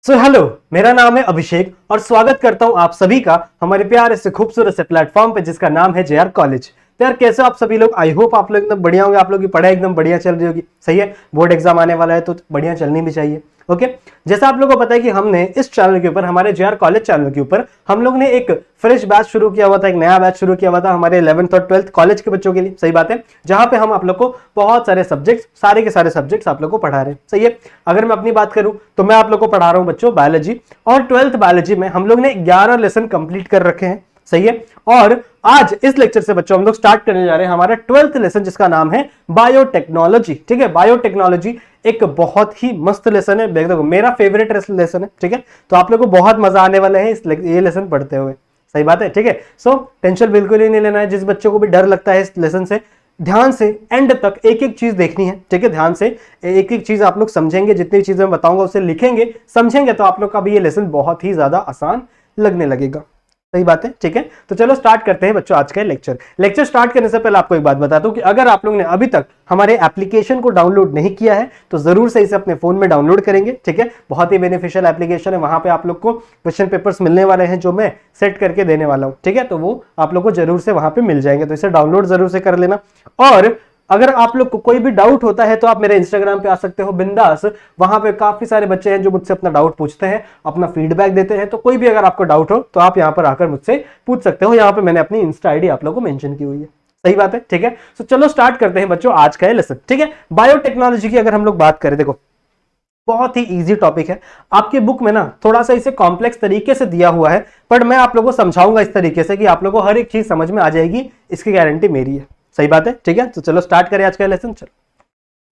Hello, मेरा नाम है अभिषेक और स्वागत करता हूं आप सभी का हमारे प्यारे से खूबसूरत से प्लेटफॉर्म पे जिसका नाम है जेआर कॉलेज। तो यार कैसे हो आप सभी लोग। आई होप आप लोग एकदम बढ़िया होंगे, आप लोग की पढ़ाई एकदम बढ़िया चल रही होगी। सही है, बोर्ड एग्जाम आने वाला है तो बढ़िया चलनी भी चाहिए। ओके, जैसा आप लोगों को पता है कि हमने इस चैनल के ऊपर, हमारे जेआर कॉलेज चैनल के ऊपर हम लोग ने एक फ्रेश बैच शुरू किया हुआ था, एक नया बैच शुरू किया हुआ था हमारे 11th और 12th कॉलेज के बच्चों के लिए। सही बात है, जहां पे हम आप लोग को बहुत सारे सब्जेक्ट्स, सारे के सारे सब्जेक्ट्स आप लोग को पढ़ा रहे हैं। सही है, अगर मैं अपनी बात करूं तो मैं आप लोग को पढ़ा रहा हूं बच्चों बायोलॉजी, और 12th बायोलॉजी में हम लोग ने 11 लेसन कंप्लीट कर रखे हैं। सही है, और आज इस लेक्चर से बच्चों हम लोग स्टार्ट करने जा रहे हैं हमारा 12th लेसन जिसका नाम है बायोटेक्नोलॉजी। ठीक है, बायोटेक्नोलॉजी एक बहुत ही मस्त लेसन है, देखो मेरा फेवरेट लेसन है। ठीक है, तो आप लोग को बहुत मजा आने वाला है ये लेसन पढ़ते हुए। सही बात है, ठीक है। सो टेंशन बिल्कुल ही नहीं लेना है। जिस बच्चों को भी डर लगता है इस लेसन से, ध्यान से एंड तक एक एक चीज देखनी है। ठीक है, ध्यान से एक एक चीज आप लोग समझेंगे, जितनी चीजें मैं बताऊंगा उसे लिखेंगे, समझेंगे, तो आप लोग का भी ये लेसन बहुत ही ज्यादा आसान लगने लगेगा। सही बात है, ठीक है। तो चलो स्टार्ट करते हैं बच्चों आज का लेक्चर स्टार्ट करने से पहले आपको एक बात बता दूं कि अगर आप लोग ने अभी तक हमारे एप्लीकेशन को डाउनलोड नहीं किया है तो जरूर से इसे अपने फोन में डाउनलोड करेंगे। ठीक है, बहुत ही बेनिफिशियल एप्लीकेशन है। वहां पे आप लोग को क्वेश्चन पेपर्स मिलने वाले हैं जो मैं सेट करके देने वाला हूं। ठीक है, तो वो आप लोग को जरूर से वहां पे मिल जाएंगे, तो इसे डाउनलोड जरूर से कर लेना। और अगर आप लोग को कोई भी डाउट होता है तो आप मेरे इंस्टाग्राम पे आ सकते हो बिंदास। वहां पे काफी सारे बच्चे हैं जो मुझसे अपना डाउट पूछते हैं, अपना फीडबैक देते हैं। तो कोई भी अगर आपको डाउट हो तो आप यहां पर आकर मुझसे पूछ सकते हो। यहां पे मैंने अपनी इंस्टा आईडी आप लोगों को मेंशन की हुई है। सही बात है, ठीक है। तो चलो स्टार्ट करते हैं बच्चों आज का ये लेसन। ठीक है, बायोटेक्नोलॉजी की अगर हम लोग बात करें, देखो बहुत ही इजी टॉपिक है। आपके बुक में ना थोड़ा सा इसे कॉम्प्लेक्स तरीके से दिया हुआ है, पर मैं आप लोगों को समझाऊंगा इस तरीके से कि आप लोगों को हर एक चीज समझ में आ जाएगी, इसकी गारंटी मेरी है। सही बात है, ठीक है। तो चलो स्टार्ट करें आज का लेसन। चलो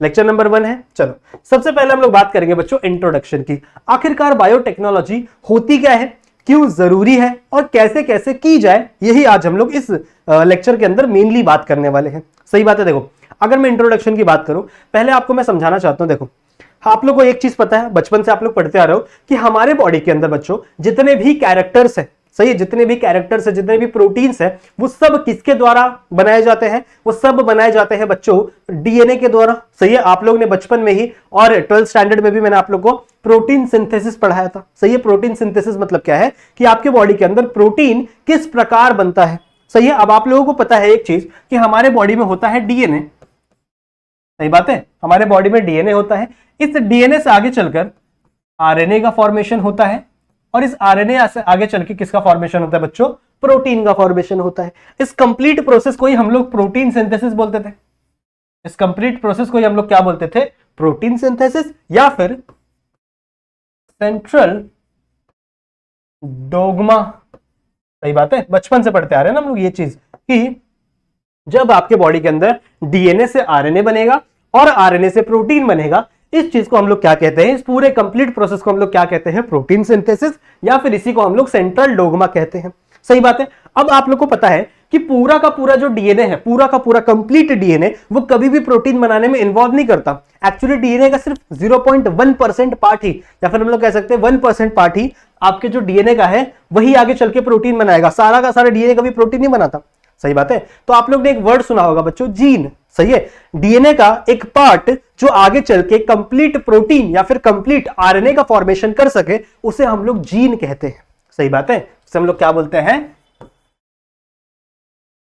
लेक्चर नंबर 1 है। चलो सबसे पहले हम लोग बात करेंगे बच्चों इंट्रोडक्शन की। आखिरकार बायोटेक्नोलॉजी होती क्या है, क्यों जरूरी है और कैसे कैसे की जाए, यही आज हम लोग इस लेक्चर के अंदर मेनली बात करने वाले हैं। सही बात है, देखो अगर मैं इंट्रोडक्शन की बात करूं, पहले आपको मैं समझाना चाहता हूं। देखो आप लोग को एक चीज पता है, बचपन से आप लोग पढ़ते आ रहे हो कि हमारे बॉडी के अंदर बच्चों जितने भी कैरेक्टर्स हैं, सही है, जितने भी कैरेक्टर्स है, जितने भी प्रोटीन्स है, वो सब किसके द्वारा बनाए जाते हैं, वो सब बनाए जाते हैं बच्चों डीएनए के द्वारा। सही है, आप लोग ने बचपन में ही और 12th स्टैंडर्ड में भी मैंने आप लोग को प्रोटीन सिंथेसिस पढ़ाया था। सही है, प्रोटीन सिंथेसिस मतलब क्या है कि आपके बॉडी के अंदर प्रोटीन किस प्रकार बनता है। सही है, अब आप लोगों को पता है एक चीज कि हमारे बॉडी में होता है डीएनए। सही बात है, हमारे बॉडी में डीएनए होता है। इस डीएनए से आगे चलकर आरएनए का फॉर्मेशन होता है, और इस आरएनए से आगे चल के किसका फॉर्मेशन होता है बच्चों, प्रोटीन का फॉर्मेशन होता है। इस कंप्लीट प्रोसेस को ही हम लोग प्रोटीन सिंथेसिस बोलते थे। इस कंप्लीट प्रोसेस को ही हम लोग क्या बोलते थे, प्रोटीन सिंथेसिस, या फिर सेंट्रल डोग्मा। सही बात है, बचपन से पढ़ते आ रहे हैं ना हम लोग ये चीज कि जब आपके बॉडी के अंदर डीएनए से आरएनए बनेगा और आरएनए से प्रोटीन बनेगा, इस चीज को हम लोग क्या कहते हैं, इस पूरे कंप्लीट प्रोसेस को हम लोग क्या कहते हैं, प्रोटीन सिंथेसिस, या फिर इसी को हम लोग सेंट्रल डोग्मा कहते हैं। सही बात है। अब आप लोग को पता है कि पूरा का पूरा जो डीएनए है, पूरा का पूरा कंप्लीट डीएनए, वो कभी भी प्रोटीन बनाने में इन्वॉल्व नहीं करता। एक्चुअली डीएनए का सिर्फ 0.1% पार्ट ही, या फिर हम लोग कह सकते हैं 1% पार्ट ही आपके जो डीएनए का है वही आगे चल के प्रोटीन बनाएगा। सारा का सारा डीएनए कभी प्रोटीन नहीं बनाता। सही बात है। तो आप लोग ने एक वर्ड सुना होगा बच्चों, जीन। सही है, डीएनए का एक पार्ट जो आगे चल के कंप्लीट प्रोटीन या फिर कंप्लीट आरएनए का फॉर्मेशन कर सके, उसे हम लोग जीन कहते हैं। सही बात है, उसे हम लोग क्या बोलते हैं,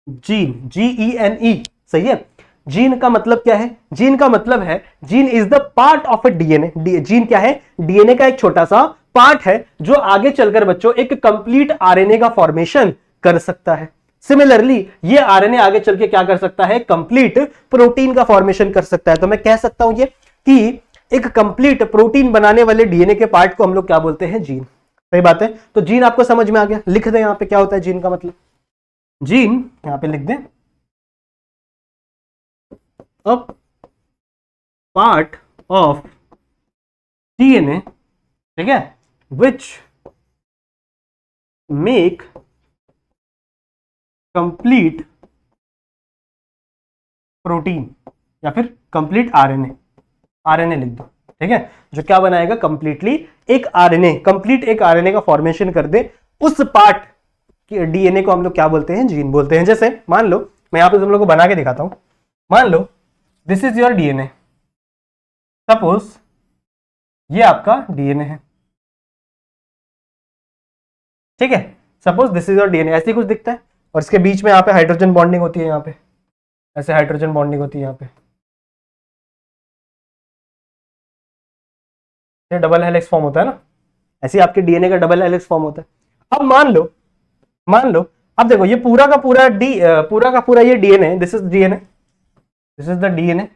जीन, जीईएनई। सही है, जीन का मतलब क्या है, जीन का मतलब है, gene is the part of a DNA. Gene क्या है, डीएनए का एक छोटा सा पार्ट है जो आगे चलकर बच्चों एक कंप्लीट आरएनए का फॉर्मेशन कर सकता है। सिमिलरली ये आरएनए आगे चल के क्या कर सकता है, कंप्लीट प्रोटीन का फॉर्मेशन कर सकता है। तो मैं कह सकता हूं ये कि एक कंप्लीट प्रोटीन बनाने वाले डीएनए के पार्ट को हम लोग क्या बोलते हैं, जीन। सही बात है। तो जीन आपको समझ में आ गया, लिख दें यहां पे क्या होता है जीन का मतलब। जीन यहां पे लिख दें, अ पार्ट ऑफ डीएनए, ठीक है, विच मेक कंप्लीट प्रोटीन, या फिर कंप्लीट आरएनए। आरएनए लिख दो, ठीक है, जो क्या बनाएगा, कंप्लीटली एक आरएनए, कंप्लीट एक आरएनए का फॉर्मेशन कर दे। उस पार्ट के डीएनए को हम लोग क्या बोलते हैं, जीन बोलते हैं। जैसे मान लो मैं यहां पे तुम लोग को बना के दिखाता हूं। मान लो this is your DNA, suppose ये आपका डीएनए है। ठीक है, suppose this is your DNA, ऐसे कुछ दिखता है और इसके बीच में यहाँ पे हाइड्रोजन बॉन्डिंग होती है, यहाँ पे ऐसे हाइड्रोजन बॉन्डिंग होती है, यहाँ पे ये डबल हेलिक्स फॉर्म होता है ना, ऐसे आपके डीएनए का डबल हेलिक्स फॉर्म होता है। अब मान लो अब देखो ये पूरा का पूरा ये DNA, this is DNA, this is the DNA.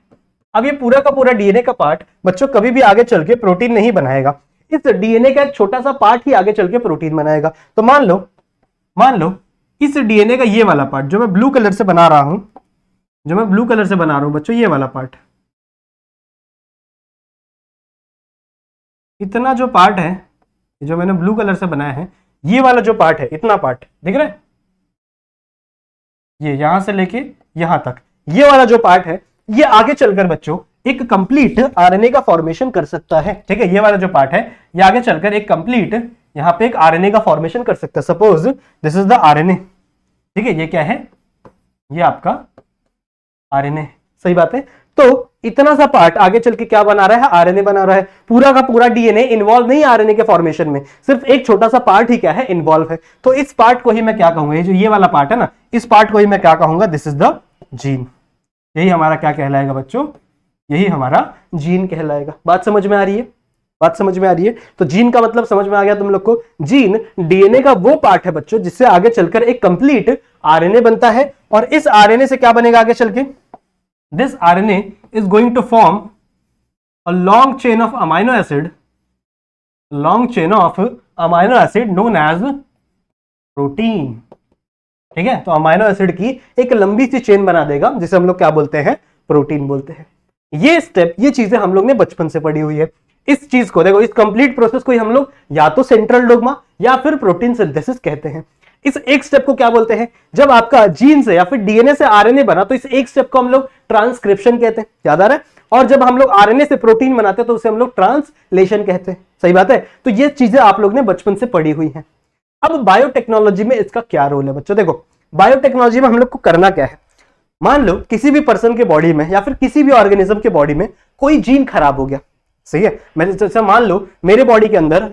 अब ये पूरा का पूरा डीएनए का पार्ट बच्चों कभी भी आगे चल के प्रोटीन नहीं बनाएगा, इस डीएनए का एक छोटा सा पार्ट ही आगे चल के प्रोटीन बनाएगा। तो मान लो इस डीएनए का ये वाला पार्ट जो मैं ब्लू कलर से बना रहा हूं, बच्चों ये वाला पार्ट, इतना जो पार्ट है जो मैंने ब्लू कलर से बनाया है, ये वाला जो पार्ट है, इतना पार्ट दिख रहा है, ये यहां से लेके यहां तक, ये वाला जो पार्ट है ये आगे चलकर बच्चों एक कंप्लीट आरएनए का फॉर्मेशन कर सकता है। ठीक है, ये वाला जो पार्ट है ये आगे चलकर एक कंप्लीट यहां पे एक आरएनए का फॉर्मेशन कर सकता है। Suppose this is the RNA, ठीक है, ये क्या है, ये आपका आरएनए, सही बात है। तो इतना सा पार्ट आगे चल के क्या बना रहा है, आरएनए बना रहा है। पूरा का पूरा डीएनए इन्वॉल्व नहीं आरएनए के फॉर्मेशन में, सिर्फ एक छोटा सा पार्ट ही क्या है, इन्वॉल्व है। तो इस पार्ट को ही मैं क्या कहूंगा, ये जो ये वाला पार्ट है ना, इस पार्ट को ही मैं क्या कहूंगा, दिस इज द जीन। यही हमारा क्या कहलाएगा बच्चों, यही हमारा जीन कहलाएगा। बात समझ में आ रही है, बात समझ में आ रही है। तो जीन का मतलब समझ में आ गया तुम लोग को। जीन डीएनए का वो पार्ट है बच्चों जिससे आगे चलकर एक कंप्लीट आरएनए बनता है, और इस आरएनए से क्या बनेगा आगे चल के, this RNA is going to form a long chain of amino acid, known as protein. ठीक है, तो अमाइनो एसिड की एक लंबी सी चेन बना देगा जिसे हम लोग क्या बोलते हैं, प्रोटीन बोलते हैं। ये स्टेप, ये चीजें हम लोग ने बचपन से पढ़ी हुई है। इस चीज को देखो, इस कंप्लीट प्रोसेस को हम लोग या तो सेंट्रल डोग्मा या फिर प्रोटीन सिंथेसिस कहते हैं। इस एक स्टेप को क्या बोलते हैं, जब आपका जीन से या फिर डीएनए से आरएनए बना तो इस एक स्टेप को हम लोग ट्रांसक्रिप्शन कहते हैं, याद आ रहा है। और जब हम लोग आरएनए से प्रोटीन बनाते हैं तो उसे हम लोग ट्रांसलेशन कहते हैं, सही बात है। तो ये चीजें आप लोग ने बचपन से पढ़ी हुई हैं। अब बायोटेक्नोलॉजी में इसका क्या रोल है बच्चों, देखो बायोटेक्नोलॉजी में हम लोग को करना क्या है। मान लो किसी भी पर्सन के बॉडी में या फिर किसी भी ऑर्गेनिज्म के बॉडी में कोई जीन खराब हो गया, सही है। मैं जैसे मान लो मेरे बॉडी के अंदर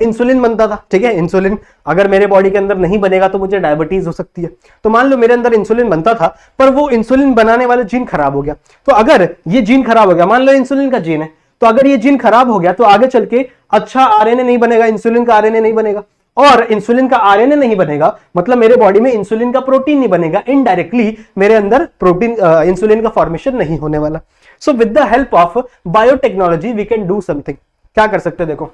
इंसुलिन बनता था, ठीक है, इंसुलिन अगर मेरे बॉडी के अंदर नहीं बनेगा तो मुझे डायबिटीज हो सकती है। तो मान लो मेरे अंदर इंसुलिन बनता था पर वो इंसुलिन बनाने वाला जीन खराब हो गया। तो अगर ये जीन खराब हो गया, मान लो इंसुलिन का जीन है, तो अगर ये जीन खराब हो गया तो आगे चल के अच्छा आरएनए नहीं बनेगा, इंसुलिन का आरएनए नहीं बनेगा। और इंसुलिन का आरएनए नहीं बनेगा मतलब मेरे बॉडी में इंसुलिन का प्रोटीन नहीं बनेगा, इनडायरेक्टली मेरे अंदर प्रोटीन इंसुलिन का फॉर्मेशन नहीं होने वाला। So with the help of biotechnology we can do something. क्या कर सकते हैं, देखो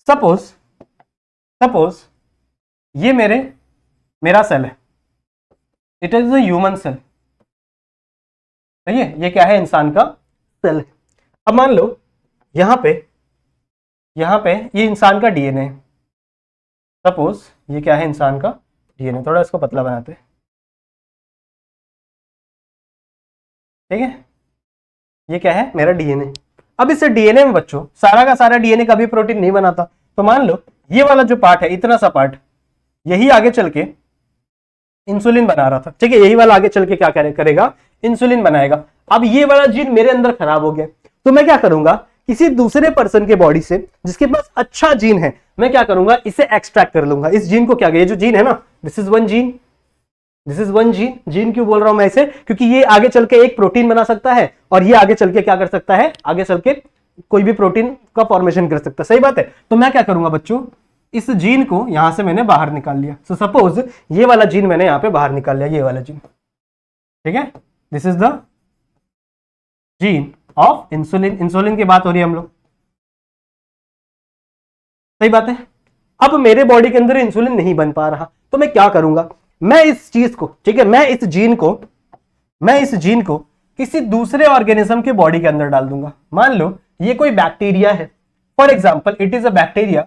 सपोज ये मेरा सेल है, it is a human cell, सही है, ये क्या है, इंसान का सेल है। अब मान लो यहां पे ये इंसान का डीएनए है, सपोज ये क्या है, इंसान का डीएनए। थोड़ा इसको पतला बनाते हैं, ठीक है, ये क्या है, मेरा डीएनए। अब इस डीएनए में बच्चों सारा का सारा डीएनए कभी प्रोटीन नहीं बनाता। तो मान लो ये वाला जो पार्ट है, इतना सा पार्ट, यही आगे चल के इंसुलिन बना रहा था, ठीक है, यही वाला आगे चल के क्या करेगा, इंसुलिन बनाएगा। अब ये वाला जीन मेरे अंदर खराब हो गया, तो मैं क्या करूंगा, किसी दूसरे पर्सन के बॉडी से जिसके पास अच्छा जीन है, मैं क्या करूंगा, इसे एक्सट्रैक्ट कर लूंगा। इस जीन को क्या, ये जो जीन है ना, this is one gene, gene क्यों बोल रहा हूं मैं इसे, क्योंकि ये आगे चल के एक प्रोटीन बना सकता है और ये आगे चल के क्या कर सकता है, आगे चल के कोई भी प्रोटीन का फॉर्मेशन कर सकता है, सही बात है। तो मैं क्या करूंगा बच्चों, इस जीन को यहां से मैंने बाहर निकाल लिया। सो सपोज ये वाला जीन मैंने यहां पे बाहर निकाल लिया, ये वाला जीन, ठीक है, this is the gene of insulin. Insulin की बात हो रही है हम लोग, सही बात है। अब मेरे बॉडी के अंदर इंसुलिन नहीं बन पा रहा, तो मैं क्या करूंगा, मैं इस चीज को, ठीक है, मैं इस जीन को किसी दूसरे ऑर्गेनिज्म के बॉडी के अंदर डाल दूंगा। मान लो ये कोई बैक्टीरिया है, for example it is a bacteria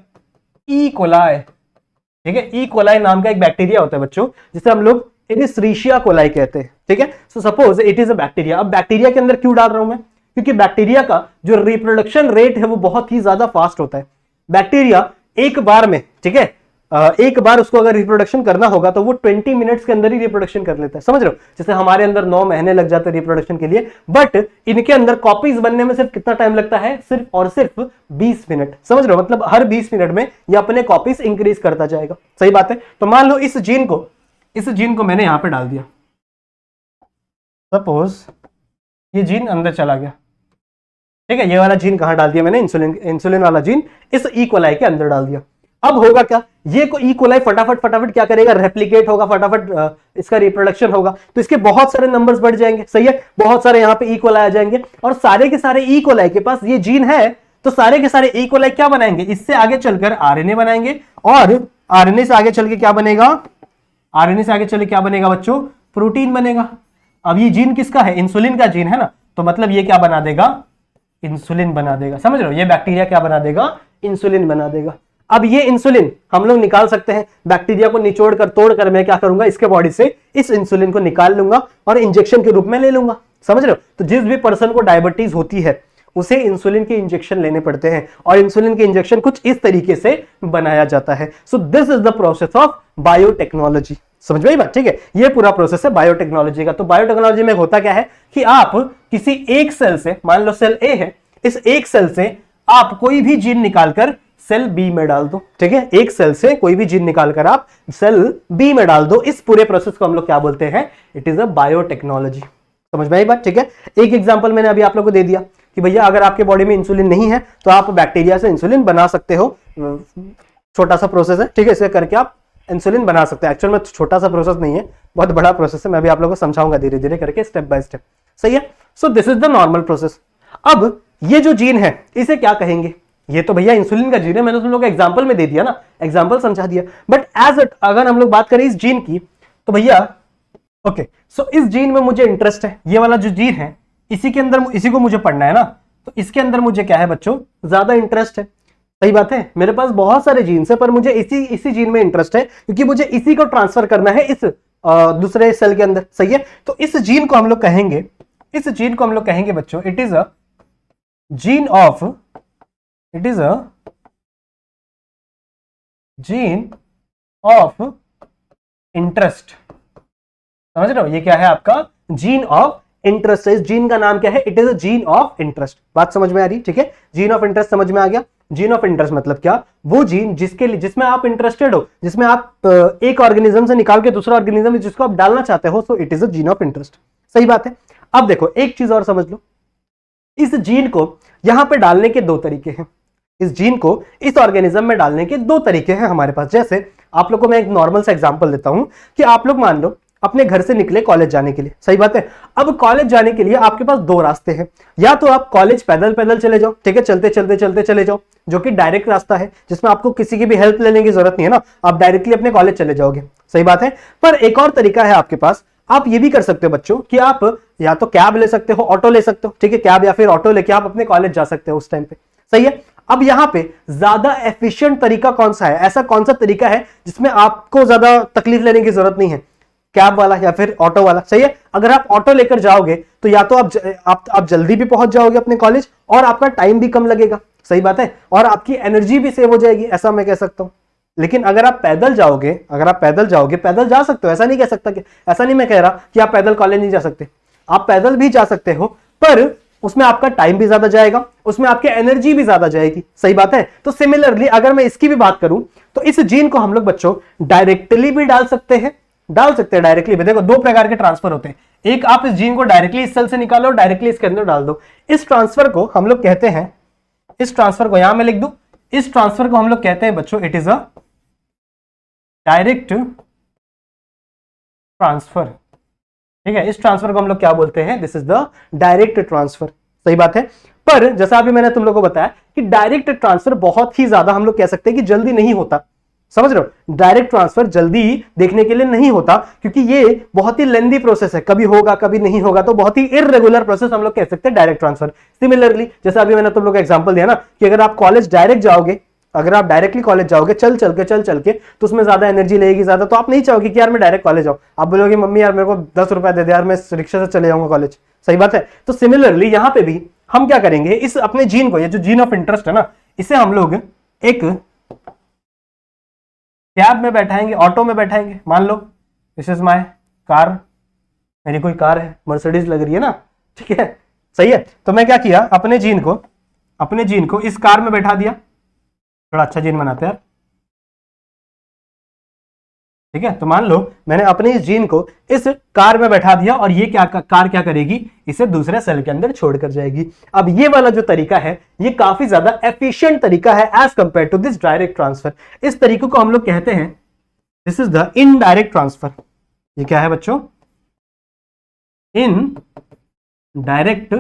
E coli, ठीक है, ई कोलाई नाम का एक बैक्टीरिया होता है बच्चों, जिसे हम लोग एरिस्ट्रीशिया कोलाई कहते हैं, ठीक है। So suppose it is a bacteria. अब बैक्टीरिया के अंदर क्यों डाल रहा हूं मैं, क्योंकि बैक्टीरिया का जो रिप्रोडक्शन रेट है वो बहुत ही ज्यादा फास्ट होता है। बैक्टीरिया एक बार में, ठीक है, एक बार उसको अगर रिप्रोडक्शन करना होगा तो वो 20 मिनट्स के अंदर ही रिप्रोडक्शन कर लेता है, समझ रहे हो। जैसे हमारे अंदर 9 महीने लग जाते हैं रिप्रोडक्शन के लिए, बट इनके अंदर कॉपीज बनने में सिर्फ कितना टाइम लगता है, सिर्फ और सिर्फ 20 मिनट, समझ रहे हो। मतलब हर 20 मिनट में ये अपने कॉपीज इंक्रीज करता जाएगा, सही बात है। तो मान लो इस जीन को मैंने यहां पर डाल दिया, सपोज ये जीन अंदर चला गया, ठीक है। ये वाला जीन कहां डाल दिया मैंने, इंसुलिन वाला जीन इस ई कोलाई के अंदर डाल दिया। अब होगा क्या, ये को ई कोलाई फटाफट क्या करेगा, रेप्लिकेट होगा, फटाफट इसका रिप्रोडक्शन होगा, तो इसके बहुत सारे नंबर्स बढ़ जाएंगे, सही है। बहुत सारे यहाँ पे ई कोलाई आ जाएंगे और सारे के सारे ई कोलाई के पास ये जीन है, तो सारे के सारे ई कोलाई क्या बनाएंगे, इससे आगे चलकर आरएनए बनाएंगे, और आरएनए से आगे चल के क्या बनेगा, आरएनए से आगे चल के क्या बनेगा बच्चों, प्रोटीन बनेगा। अब ये जीन किसका है, इंसुलिन का जीन है ना, तो मतलब ये क्या बना देगा, इंसुलिन बना देगा, समझ रहे हो। ये बैक्टीरिया क्या बना देगा, इंसुलिन बना देगा। अब ये इंसुलिन हम लोग निकाल सकते हैं, बैक्टीरिया को निचोड़ कर तोड़ कर मैं क्या करूंगा, इसके बॉडी से इस इंसुलिन को निकाल लूंगा और इंजेक्शन के रूप में ले लूंगा, समझ रहे हो। तो जिस भी पर्सन को डायबिटीज होती है उसे इंसुलिन के इंजेक्शन लेने पड़ते हैं, और इंसुलिन के इंजेक्शन कुछ इस तरीके से बनाया जाता है। So this is the process of biotechnology, समझ में आई बात, ठीक है। ये पूरा प्रोसेस है बायोटेक्नोलॉजी का। तो बायोटेक्नोलॉजी में होता क्या है कि आप किसी एक सेल से, मान लो सेल ए है, इस एक सेल से आप कोई भी जीन निकालकर सेल बी में डाल दो, ठीक है। एक सेल से कोई भी जीन निकालकर आप सेल बी में डाल दो, इस पूरे प्रोसेस को हम लोग क्या बोलते हैं, इट इज अ बायोटेक्नोलॉजी, समझ में आई बात, ठीक है। एक एग्जांपल मैंने अभी आप लोगों को दे दिया कि भैया अगर आपके बॉडी में इंसुलिन नहीं है तो आप बैक्टीरिया से इंसुलिन बना सकते हो, छोटा सा प्रोसेस है, ठीक है। इसे करके आप इंसुलिन बना सकते हैं। एक्चुअल में छोटा सा प्रोसेस नहीं है, बहुत बड़ा प्रोसेस है, मैं भी आप लोगों को समझाऊंगा धीरे धीरे करके, स्टेप बाय स्टेप, सही है। So this is the normal process. अब ये जो जीन है इसे क्या कहेंगे, ये तो भैया इंसुलिन का जीन है, मैंने तुम लोग को एग्जांपल में दे दिया ना, एग्जांपल समझा दिया। बट अगर हम लोग बात करें इस जीन की, तो भैया ओके, सो इस जीन में मुझे इंटरेस्ट है, ये वाला जो जीन है इसी के अंदर, इसी को मुझे पढ़ना है ना, तो इसके अंदर मुझे क्या है बच्चों, ज्यादा इंटरेस्ट है, सही बात है। मेरे पास बहुत सारे जीन्स है पर मुझे इसी जीन में इंटरेस्ट है, क्योंकि मुझे इसी को ट्रांसफर करना है इस दूसरे सेल के अंदर, सही है। तो इस जीन को हम लोग कहेंगे, इस जीन को हम लोग कहेंगे बच्चों, it is a gene of, it is a gene of interest, समझ रहे हो। ये क्या है आपका जीन ऑफ इंटरेस्ट, इस जीन का नाम क्या है, it is a gene of interest. बात समझ में आ रही, ठीक है। जीन ऑफ इंटरेस्ट समझ में आ गया। जीन ऑफ इंटरेस्ट मतलब क्या, वो जीन जिसके लिए, जिसमें आप इंटरेस्टेड हो, जिसमें आप एक ऑर्गेनिज्म से निकाल के दूसरा ऑर्गेनिज्म जिसको आप डालना चाहते हो, so it is a gene of interest, सही बात है। अब देखो एक चीज और समझ लो, इस जीन को यहां पे डालने के दो तरीके हैं, इस जीन को इस ऑर्गेनिज्म में डालने के दो तरीके हैं हमारे पास। जैसे आप लोग को मैं एक नॉर्मल सा एग्जांपल देता हूं कि आप लोग मान लो अपने घर से निकले कॉलेज जाने के लिए, सही बात है। अब कॉलेज जाने के लिए आपके पास दो रास्ते हैं, या तो आप कॉलेज पैदल चले जाओ, ठीक है, चलते चले जाओ, जो कि डायरेक्ट रास्ता है, जिसमें आपको किसी की भी हेल्प लेने की जरूरत नहीं है ना, आप डायरेक्टली अपने कॉलेज चले जाओगे, सही बात है। पर एक और तरीका है आपके पास, आप ये भी कर सकते हो बच्चों कि आप या तो कैब ले सकते हो, ऑटो ले सकते हो, ठीक है, कैब या फिर ऑटो लेके आप अपने कॉलेज जा सकते हो उस टाइम पे, सही है। अब यहां पे ज्यादा एफिशिएंट तरीका कौन सा है, ऐसा कौन सा तरीका है जिसमें आपको ज्यादा तकलीफ लेने की जरूरत नहीं है, कैब वाला या फिर ऑटो वाला, सही है। अगर आप ऑटो लेकर जाओगे तो या तो आप जल्दी भी पहुंच जाओगे अपने कॉलेज, और आपका टाइम भी कम लगेगा, सही बात है, और आपकी एनर्जी भी सेव हो जाएगी, ऐसा मैं कह सकता हूं। लेकिन अगर आप पैदल जाओगे, पैदल जा सकते हो, ऐसा नहीं कह सकता कि, ऐसा नहीं मैं कह रहा कि आप पैदल कॉलेज नहीं जा सकते, आप पैदल भी जा सकते हो, पर उसमें आपका टाइम भी ज्यादा जाएगा, उसमें आपकी एनर्जी भी ज्यादा जाएगी, सही बात है। तो सिमिलरली अगर मैं इसकी भी बात करूं तो इस जीन को हम लोग बच्चों डायरेक्टली भी डाल सकते हैं डायरेक्टली भी। देखो दो प्रकार के ट्रांसफर होते हैं, एक आप इस जीन को डायरेक्टली इस सेल से निकालो, डायरेक्टली इसके अंदर डाल दो। इस ट्रांसफर को हम लोग कहते हैं, इस ट्रांसफर को यहां मैं लिख दूं, इस ट्रांसफर को हम लोग कहते हैं बच्चों, it is a direct transfer, ठीक है। इस ट्रांसफर को हम लोग क्या बोलते हैं, this is the direct transfer, सही बात है। पर जैसा अभी मैंने तुम लोगों को बताया कि डायरेक्ट ट्रांसफर बहुत ही ज्यादा हम लोग कह सकते हैं कि जल्दी नहीं होता, समझ रहे हो। डायरेक्ट ट्रांसफर जल्दी देखने के लिए नहीं होता, क्योंकि ये बहुत ही लेंदी प्रोसेस है, कभी होगा कभी नहीं होगा, तो बहुत ही इररेगुलर प्रोसेस हम लोग कह सकते हैं डायरेक्ट ट्रांसफर। सिमिलरली जैसा अभी मैंने तुम लोग को एग्जांपल दिया ना कि अगर आप कॉलेज डायरेक्ट जाओगे, अगर आप डायरेक्टली कॉलेज जाओगे चल चल के तो उसमें ज्यादा एनर्जी लगेगी ज्यादा, तो आप नहीं चाहोगे कि यार मैं डायरेक्ट कॉलेज जाऊं, आप बोलोगे मम्मी यार मेरे को 10 रुपए दे दे यार, मैं रिक्शा से चले जाऊंगा कॉलेज, सही बात है। तो सिमिलरली यहां पे भी हम क्या करेंगे, इस अपने जीन को, ये जो जीन ऑफ इंटरेस्ट है ना, इसे हम लोग एक कैब में बैठाएंगे, ऑटो में बैठाएंगे, मान लो दिस इज माय कार, मेरी कोई कार है, मर्सिडीज लग रही है ना, ठीक है, सही है। तो मैं क्या किया, अपने जीन को इस कार में बैठा दिया, थोड़ा अच्छा जीन बनाते हैं यार, ठीक है। तो मान लो मैंने अपने इस जीन को इस कार में बैठा दिया और ये कार क्या करेगी, इसे दूसरे सेल के अंदर छोड़कर जाएगी। अब ये वाला जो तरीका है ये काफी ज्यादा एफिशिएंट तरीका है as compare to this direct transfer. इस तरीके को हम लोग कहते हैं this is the indirect transfer. ये क्या है बच्चों, इन डायरेक्ट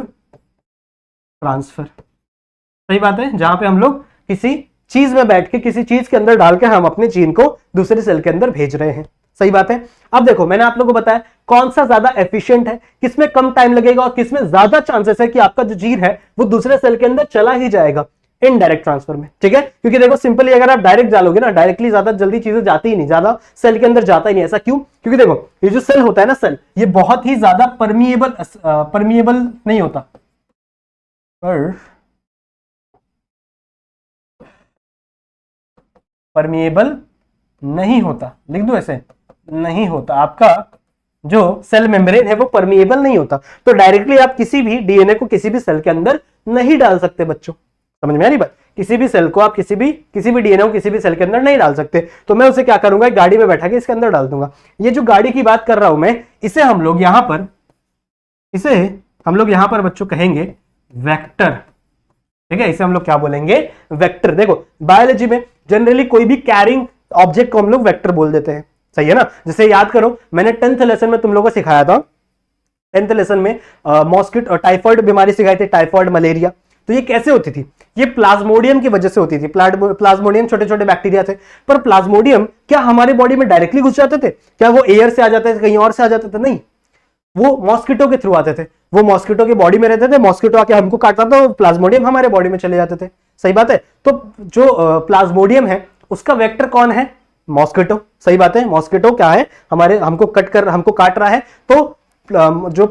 ट्रांसफर, सही बात है, जहां पे हम लोग किसी चीज में बैठ के किसी चीज के अंदर डाल के हम अपने जीन को दूसरे सेल के अंदर भेज रहे हैं, सही बात है। अब देखो मैंने आप लोगों को बताया कौन सा ज्यादा एफिशिएंट है, किसमें कम टाइम लगेगा और किसमें ज्यादा चांसेस है कि आपका जो जीन है वो दूसरे सेल के अंदर चला ही जाएगा, इनडायरेक्ट ट्रांसफर में, ठीक है। क्योंकि देखो सिंपली अगर आप डायरेक्ट डालोगे ना, डायरेक्टली ज्यादा जल्दी चीजें जाती ही नहीं, ज्यादा सेल के अंदर जाता ही नहीं। ऐसा क्यों, क्योंकि देखो ये जो सेल होता है ना, सेल ये बहुत ही ज्यादा परमिएबल नहीं होता, परमिएबल नहीं होता, लिख दो ऐसे, नहीं होता, आपका जो सेल मेम्ब्रेन है वो परमिएबल नहीं होता। तो डायरेक्टली आप किसी भी डीएनए को किसी भी सेल के अंदर नहीं डाल सकते बच्चों, समझ में आ रही बात। किसी भी सेल को आप किसी भी डीएनए को किसी भी सेल के अंदर नहीं डाल सकते। तो मैं उसे क्या करूंगा, एक गाड़ी में बैठा के इसके अंदर डाल दूंगा। ये जो गाड़ी की बात कर रहा हूं मैं, इसे हम लोग यहां पर बच्चों कहेंगे वेक्टर, ठीक है। इसे हम लोग क्या बोलेंगे, वेक्टर। देखो बायोलॉजी में जनरली कोई भी कैरिंग ऑब्जेक्ट को हम लोग वेक्टर बोल देते हैं, सही है ना। जैसे याद करो मैंने 10th लेसन में तुम लोगों को सिखाया था, 10th लेसन में मॉस्किटो और टाइफॉइड बीमारी सिखाई थी, टाइफॉइड मलेरिया। तो ये कैसे होती थी, ये प्लाज्मोडियम की वजह से होती थी। प्लाज्मोडियम छोटे छोटे बैक्टीरिया थे, पर प्लाज्मोडियम क्या हमारे बॉडी में डायरेक्टली घुस जाते थे, क्या वो एयर से आ जाते थे, कहीं और से आ जाते थे, नहीं, वो मॉस्किटो के थ्रू आते थे। वो मॉस्किटो की बॉडी में रहते थे, मॉस्किटो आके हमको काटता तो प्लाज्मोडियम हमारे बॉडी में चले जाते थे, सही बात है। तो जो प्लाज्मोडियम है उसका वेक्टर कौन है, मॉस्किटो, सही बात है। मॉस्किटो क्या है, हमको काट रहा है, तो जो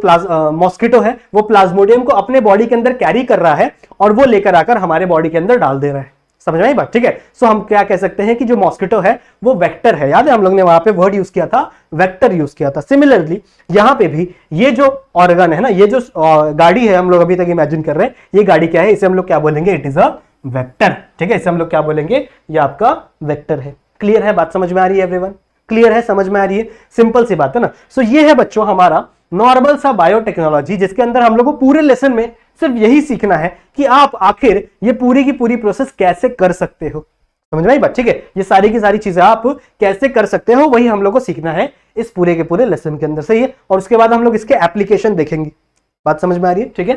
मॉस्किटो है वो प्लाज्मोडियम को अपने बॉडी के अंदर कैरी कर रहा है और वो लेकर आकर हमारे बॉडी के अंदर डाल दे रहा है, समझ में आई बात, ठीक है। सो हम क्या कह सकते हैं कि जो मॉस्किटो है वो वेक्टर है। याद है हम लोग ने वहां पे वर्ड यूज किया था, वेक्टर यूज किया था। सिमिलरली यहां पे भी ये जो ऑर्गन है ना, ये जो गाड़ी है हम लोग अभी तक इमेजिन कर रहे हैं, ये गाड़ी क्या है, इसे हम लोग क्या बोलेंगे, इट इज अ वेक्टर, ठीक है। इसे हम लोग क्या बोलेंगे, ये आपका वेक्टर है। क्लियर है बात, समझ में आ रही है एवरीवन, क्लियर है, समझ में आ रही है, सिंपल सी बात है ना। सो ये है बच्चों हमारा नॉर्मल सा बायोटेक्नोलॉजी, जिसके अंदर हम लोग को पूरे लेसन में सिर्फ यही सीखना है कि आप आखिर ये पूरी की पूरी प्रोसेस कैसे कर सकते हो, समझ में आई बात, ठीक है। ये सारी की सारी चीजें आप कैसे कर सकते हो वही हम लोग को सीखना है इस पूरे के पूरे लेसन के अंदर, सही है। और उसके बाद हम लोग इसके एप्लीकेशन देखेंगे, बात समझ में आ रही है, ठीक है।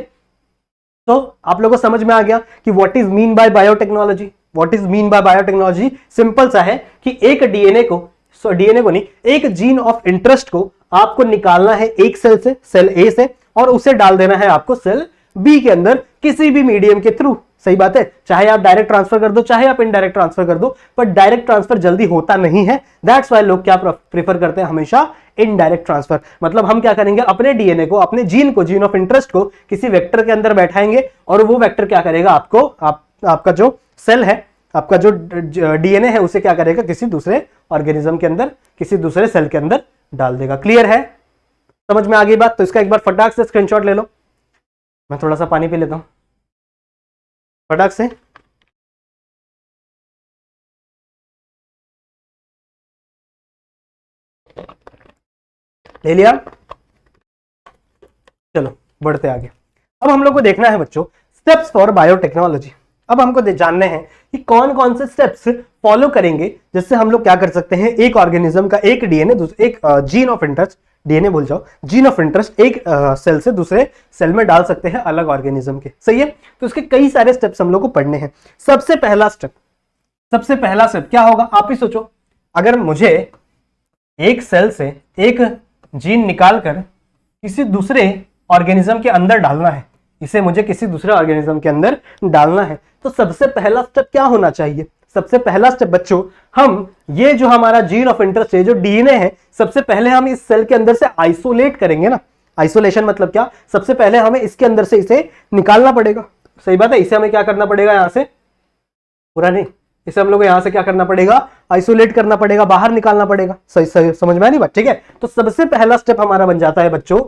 तो आप लोगों को समझ में आ गया कि what is mean by biotechnology. What is mean by biotechnology simple सा है कि एक डीएनए को नहीं, एक जीन ऑफ इंटरेस्ट को आपको निकालना है एक सेल से, सेल ए से, और उसे डाल देना है आपको सेल बी के अंदर किसी भी मीडियम के थ्रू, सही बात है। चाहे आप डायरेक्ट ट्रांसफर कर दो, चाहे आप इनडायरेक्ट ट्रांसफर कर दो, पर डायरेक्ट ट्रांसफर जल्दी होता नहीं है। दैट्स वाई लोग क्या प्रेफर करते हैं, हमेशा इनडायरेक्ट ट्रांसफर। मतलब हम क्या करेंगे, अपने डीएनए को, अपने जीन को, जीन ऑफ इंटरेस्ट को किसी वेक्टर के अंदर बैठाएंगे और वो वेक्टर क्या करेगा, आपका जो सेल है, आपका जो डीएनए है, उसे क्या करेगा, किसी दूसरे ऑर्गेनिज्म के अंदर, किसी दूसरे सेल के अंदर डाल देगा। क्लियर है, समझ में आ गई बात। तो इसका एक बार फटाक से स्क्रीनशॉट ले लो। मैं थोड़ा सा पानी पी लेता हूं फटाक से। ले लिया, चलो बढ़ते आगे। अब हम लोग को देखना है बच्चों स्टेप्स फॉर बायोटेक्नोलॉजी। अब हमको जानने हैं कि कौन कौन से स्टेप्स फॉलो करेंगे जिससे हम लोग क्या कर सकते हैं, एक ऑर्गेनिज्म का एक डीएनए, एक जीन ऑफ इंटरेस्ट, डीएनए भूल जाओ, जीन ऑफ इंटरेस्ट एक सेल से दूसरे सेल में डाल सकते हैं अलग ऑर्गेनिज्म के, सही है। तो उसके कई सारे स्टेप्स हम लोग को पढ़ने हैं। सबसे पहला स्टेप क्या होगा, आप ही सोचो। अगर मुझे एक सेल से एक जीन निकालकर किसी दूसरे ऑर्गेनिज्म के अंदर डालना है, इसे मुझे किसी दूसरे ऑर्गेनिज्म के अंदर डालना है, तो सबसे पहला स्टेप क्या होना चाहिए। सबसे पहला स्टेप बच्चों, हम ये जो हमारा जीन ऑफ इंटरेस्ट है, जो डीएनए है, सबसे पहले हम इस सेल के अंदर से आइसोलेट करेंगे ना। आइसोलेशन मतलब क्या, सबसे पहले हमें इसके अंदर से इसे निकालना पड़ेगा, सही बात है। इसे हमें क्या करना पड़ेगा, यहां से पूरा नहीं, इसे हम लोग को यहां से क्या करना पड़ेगा, आइसोलेट करना पड़ेगा, बाहर निकालना पड़ेगा। सही सही समझ में आ रही बात, ठीक है। तो सबसे पहला स्टेप हमारा बन जाता है बच्चों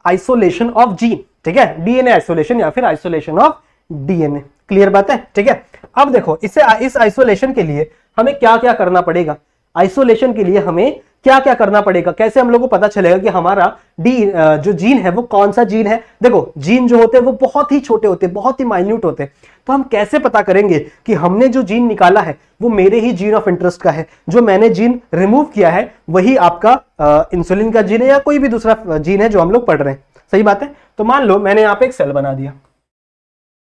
आइसोलेशन ऑफ जीन, ठीक है, डीएनए आइसोलेशन या फिर आइसोलेशन ऑफ डीएनए। क्लियर बात है, ठीक है। अब देखो इस आइसोलेशन के लिए हमें क्या क्या करना पड़ेगा, आइसोलेशन के लिए हमें क्या क्या करना पड़ेगा, कैसे हम लोग को पता चलेगा कि हमारा जो जीन है वो कौन सा जीन है। देखो जीन जो होते हैं वो बहुत ही छोटे होते हैं, बहुत ही माइन्यूट होते हैं, तो हम कैसे पता करेंगे कि हमने जो जीन निकाला है वो मेरे ही जीन ऑफ इंटरेस्ट का है, जो मैंने जीन रिमूव किया है वही आपका इंसुलिन का जीन है या कोई भी दूसरा जीन है जो हम लोग पढ़ रहे हैं। सही बात है। तो मान लो मैंने यहां पे एक सेल बना दिया,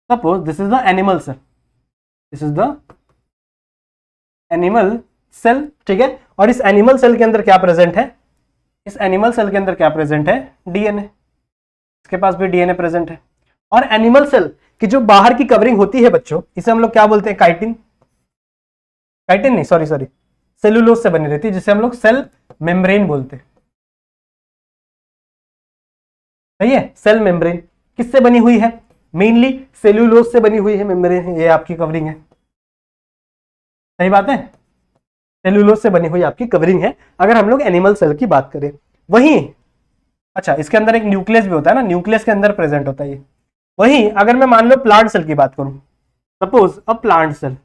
suppose this is the animal cell, this is the animal cell, ठीक है। और इस एनिमल सेल के अंदर क्या प्रेजेंट है, इस एनिमल सेल के अंदर क्या प्रेजेंट है, डीएनए, इसके पास भी डीएनए प्रेजेंट है। और एनिमल सेल की जो बाहर की कवरिंग होती है बच्चों, इसे हम लोग क्या बोलते हैं, काइटिन, काइटिन नहीं सॉरी सेलुलोज से बनी रहती है, जिसे हम लोग सेल मेम्ब्रेन बोलते हैं। सही है, सेल मेम्ब्रेन किससे बनी हुई है, मेनली सेलुलोज से बनी हुई है मेम्ब्रेन, ये आपकी कवरिंग है। सही बात है, सेलुलोज से बनी हुई आपकी कवरिंग है अगर हम लोग एनिमल सेल की बात करें। वहीं अच्छा इसके अंदर एक न्यूक्लियस भी होता है ना, न्यूक्लियस के अंदर प्रेजेंट होता है ये। वहीं अगर मैं मान लो प्लांट सेल की बात करूं, suppose a plant cell,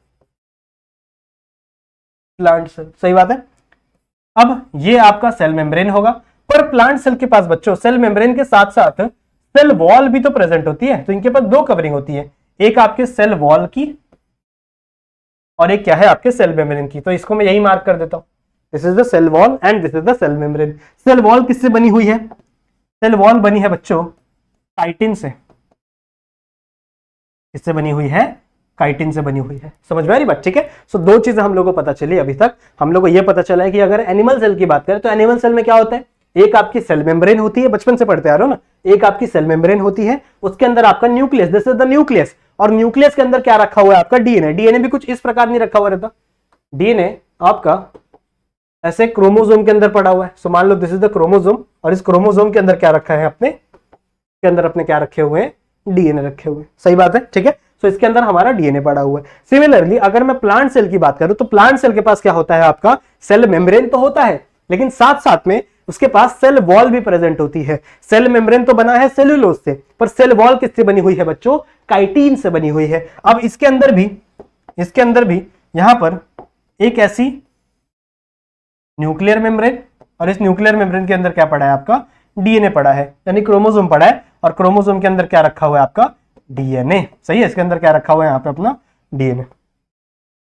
plant cell, सही बात है। अब ये आपका सेल मेम्ब्रेन होगा, पर प्लांट सेल के पास बच्चों सेल मेम्ब्रेन के साथ साथ सेल वॉल भी तो प्रेजेंट होती है, तो इनके पास दो कवरिंग होती है, एक आपके सेल वॉल की और एक क्या है आपके सेल मेम्ब्रेन की। तो इसको मैं यही मार्क कर देता हूं, this is the cell wall and this is the cell membrane. Cell wall किससे बनी हुई है, सेल वॉल बनी है बच्चों काइटिन से, किससे बनी हुई है, काइटिन से बनी हुई है। समझ में आ रही बात, ठीक है। सो दो चीजें हम लोग को पता चली अभी तक। हम लोग को यह पता चला है कि अगर एनिमल सेल की बात करें तो एनिमल सेल में क्या होता है, एक आपकी सेल मेम्ब्रेन होती है, बचपन से पढ़ते आ रहे हो ना, एक आपकी सेल मेम्ब्रेन होती है, उसके अंदर आपका nucleus, this is the nucleus, और न्यूक्लियस के अंदर क्या रखा हुआ है आपका डीएनए। डीएनए भी कुछ इस प्रकार नहीं रखा हुआ रहता, डीएनए आपका ऐसे क्रोमोसोम के अंदर पड़ा हुआ है। सो मान लो दिस इज द क्रोमोसोम, और इस क्रोमोसोम के अंदर क्या रखा है अपने, के अंदर अपने क्या रखे हुए हैं, डीएनए रखे हुए। सही बात है, ठीक है। सो इसके अंदर हमारा डीएनए पड़ा हुआ है। सिमिलरली अगर मैं प्लांट सेल की बात करूं तो प्लांट सेल के पास क्या होता है, आपका सेल मेम्ब्रेन तो होता है, लेकिन साथ साथ में उसके पास सेल वॉल भी प्रेजेंट होती है। सेल मेम्ब्रेन तो बना है सेलुलोज से, पर सेल वॉल किससे बनी हुई है बच्चों, काइटिन से बनी हुई है। अब इसके अंदर भी यहां पर एक ऐसी न्यूक्लियर मेम्ब्रेन, और इस न्यूक्लियर मेम्ब्रेन के अंदर क्या पड़ा है आपका, डीएनए पड़ा है, यानी क्रोमोसोम पड़ा है, और क्रोमोसोम के अंदर क्या रखा हुआ है आपका, डीएनए। सही है, इसके अंदर क्या रखा हुआ है यहाँ पे अपना डीएनए।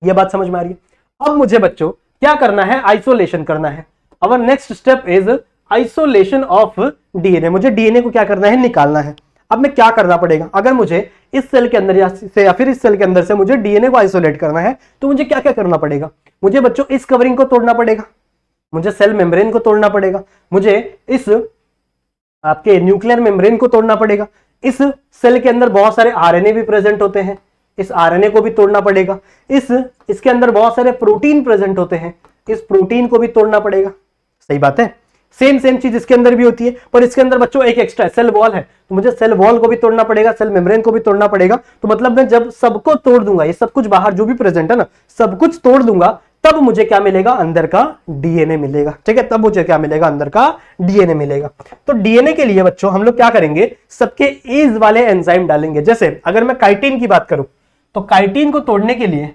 ये बात समझ में आ रही है। अब मुझे बच्चों क्या करना है, आइसोलेशन करना है। Our next step is isolation of DNA. मुझे डीएनए को क्या करना है, निकालना है। अब मैं क्या करना पड़ेगा, अगर मुझे इस सेल के अंदर या फिर इस सेल के अंदर से मुझे डीएनए को आइसोलेट करना है तो मुझे क्या क्या करना पड़ेगा, मुझे बच्चों इस कवरिंग को तोड़ना पड़ेगा, मुझे सेल मेम्ब्रेन को तोड़ना पड़ेगा, मुझे इस आपके न्यूक्लियर मेम्ब्रेन को तोड़ना पड़ेगा। इस सेल के अंदर बहुत सारे आरएनए भी प्रेजेंट होते हैं, इस आरएनए को भी तोड़ना पड़ेगा। इसके अंदर बहुत सारे प्रोटीन प्रेजेंट होते हैं, इस प्रोटीन को भी तोड़ना पड़ेगा। सही बात है, सेम चीज इसके अंदर भी होती है, पर इसके अंदर बच्चों एक एक्स्ट्रा सेल वॉल है, तो मुझे सेल वॉल को भी तोड़ना पड़ेगा, सेल मेम्ब्रेन को भी तोड़ना पड़ेगा। तो मतलब मैं जब सबको तोड़ दूंगा, ये सब कुछ बाहर जो भी प्रेजेंट है ना, सब कुछ तोड़ दूंगा, तब मुझे क्या मिलेगा, अंदर का डीएनए मिलेगा। ठीक है, तब मुझे क्या मिलेगा, अंदर का डीएनए मिलेगा। तो डीएनए के लिए बच्चों हम लोग क्या करेंगे, सबके एज वाले एंजाइम डालेंगे। जैसे अगर मैं काइटिन की बात करूं तो काइटिन को तोड़ने के लिए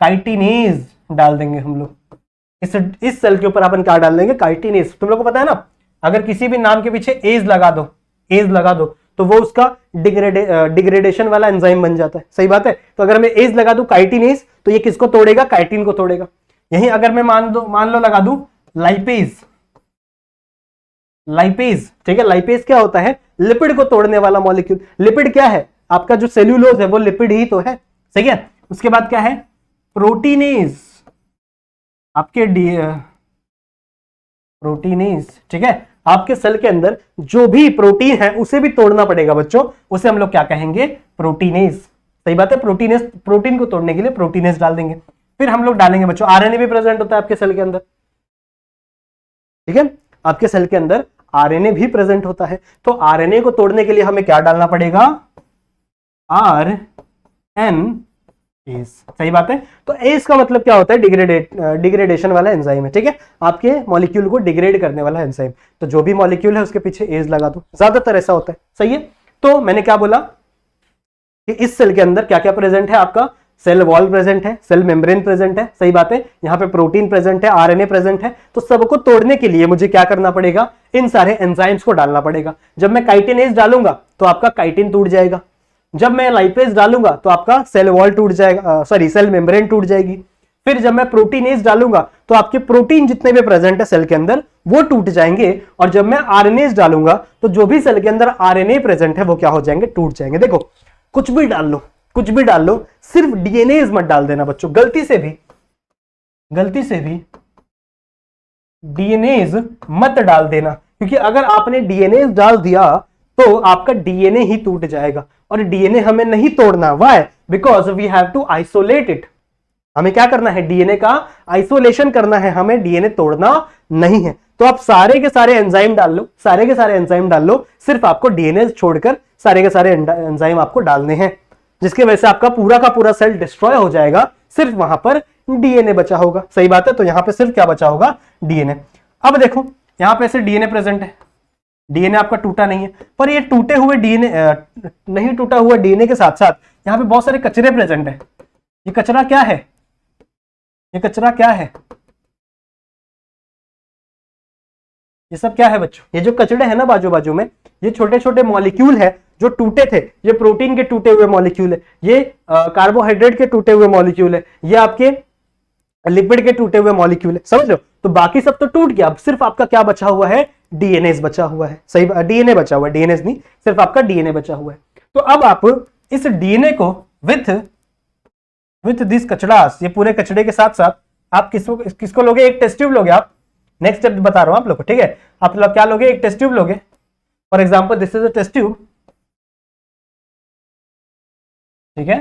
काइटिनेज डाल देंगे हम लोग। इस सेल के ऊपर अपन क्या डाल देंगे, काइटिनेज। तुम लोग को पता है ना, अगर किसी भी नाम के पीछे एज लगा दो तो वो उसका डिग्रेडेशन वाला एंजाइम बन जाता है। सही बात है। तो अगर मैं एज लगा दूं काइटिनेज, तो ये किसको तोड़ेगा, काइटिन को तोड़ेगा। यहीं अगर मैं मान लो लगा दूं लाइपेज, ठीक है। लाइपेज क्या होता है, लिपिड को तोड़ने वाला मॉलिक्यूल। लिपिड क्या है, आपका जो सेल्यूलोज है वो लिपिड ही तो है। सही है। उसके बाद क्या है, प्रोटीनेज, आपके प्रोटीनेज। ठीक है, आपके सेल के अंदर जो भी प्रोटीन है उसे भी तोड़ना पड़ेगा बच्चों, उसे हम लोग क्या कहेंगे, प्रोटीनेज। सही बात है, प्रोटीनेज, प्रोटीन को तोड़ने के लिए प्रोटीनेज डाल देंगे। फिर हम लोग डालेंगे बच्चों, आरएनए भी प्रेजेंट होता है आपके सेल के अंदर। ठीक है, आपके सेल के अंदर आरएनए भी प्रेजेंट होता है। तो आरएनए को तोड़ने के लिए हमें क्या डालना पड़ेगा, आरएनए एज। सही बात है। तो एज का मतलब क्या होता है? डिग्रेडेशन वाला एंजाइम है, ठीक है, आपके मॉलिक्यूल को डिग्रेड करने वाला एंजाइम। तो जो भी मॉलिक्यूल है उसके पीछे एज लगा दो, ज्यादातर ऐसा होता है। सही है। तो मैंने क्या बोला कि इस सेल के अंदर क्या क्या प्रेजेंट है? आपका सेल वॉल प्रेजेंट है, सेल मेम्ब्रेन प्रेजेंट है। सही बात है। यहाँ पे प्रोटीन प्रेजेंट है, आरएनए प्रेजेंट है। तो सबको तोड़ने के लिए मुझे क्या करना पड़ेगा? इन सारे एंजाइम्स को डालना पड़ेगा। जब मैं काइटिनेज डालूंगा तो आपका काइटिन टूट जाएगा। जब मैं लाइपेज डालूंगा तो आपका सेल वॉल टूट जाएगा, सॉरी सेल मेम्ब्रेन टूट जाएगी। फिर जब मैं प्रोटीनेज डालूंगा तो आपके प्रोटीन जितने भी प्रेजेंट है सेल के अंदर वो टूट जाएंगे। और जब मैं आरएनएज डालूंगा तो जो भी सेल के अंदर आरएनए प्रेजेंट है वो क्या हो जाएंगे? टूट जाएंगे। देखो कुछ भी डाल लो, कुछ भी डाल लो, सिर्फ डीएनए मत डाल देना बच्चों, गलती से भी डीएनए मत डाल देना, क्योंकि अगर आपने डीएनए डाल दिया तो आपका डीएनए ही टूट जाएगा और डीएनए हमें नहीं तोड़ना। Why? Because we have to isolate it. हमें क्या करना है? डीएनए का आइसोलेशन करना है, हमें डीएनए तोड़ना नहीं है। तो आप सारे के सारे एंजाइम डाल लो, सारे के सारे एंजाइम डाल लो, सिर्फ आपको डीएनए छोड़कर सारे के सारे एंजाइम आपको डालने हैं, जिसकी वजह से आपका पूरा का पूरा सेल डिस्ट्रॉय हो जाएगा, सिर्फ वहां पर डीएनए बचा होगा। सही बात है। तो यहां पे सिर्फ क्या बचा होगा? डीएनए। अब देखो यहां पे ऐसे डीएनए प्रेजेंट है, डीएनए आपका टूटा नहीं है, पर ये टूटे हुए डीएनए नहीं टूटा हुआ डीएनए के साथ साथ यहां पे बहुत सारे कचरे प्रेजेंट है। ये कचरा क्या है? ये कचरा क्या है? ये सब क्या है बच्चों? ये जो कचड़े हैं ना बाजू बाजू में, ये छोटे छोटे मॉलिक्यूल है जो टूटे थे। ये प्रोटीन के टूटे हुए मॉलिक्यूल है, ये कार्बोहाइड्रेट के टूटे हुए मॉलिक्यूल है, ये आपके लिपिड के टूटे हुए मॉलिक्यूल है। समझ लो? तो बाकी सब तो टूट गया, अब सिर्फ आपका क्या बचा हुआ है? डीएनए बचा हुआ है। सही, डीएनए बचा हुआ है, डीएनए नहीं, सिर्फ आपका डीएनए बचा हुआ है। तो अब आप इस डीएनए को विथ दिस कचड़ास, ये पूरे कचड़े के साथ साथ आप किसको लोगे? एक टेस्ट ट्यूब लोगे आप। नेक्स्ट स्टेप बता रहा हूं आप लोग को, ठीक है? आप लोग क्या लोगे? एक टेस्ट ट्यूब लोगे। For example this is a test tube, ठीक है?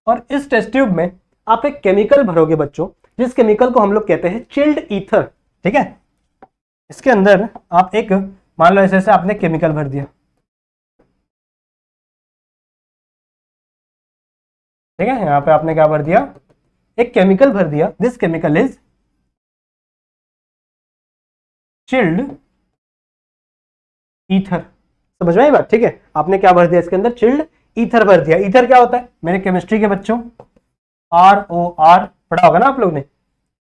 और इस टेस्ट ट्यूब में आप एक केमिकल भरोगे बच्चों, जिस केमिकल को हम लोग कहते हैं चिल्ड ईथर, ठीक है? इसके अंदर आप एक, मान लो ऐसे आपने केमिकल भर दिया, ठीक है? यहां पे आपने क्या भर दिया? एक केमिकल भर दिया। This chemical is chilled ether. समझ में आई बात? ठीक है, आपने क्या भर दिया इसके अंदर? चिल्ड ईथर भर दिया। ईथर क्या होता है मेरे केमिस्ट्री के बच्चों? ROR पढ़ा होगा ना आप लोग ने,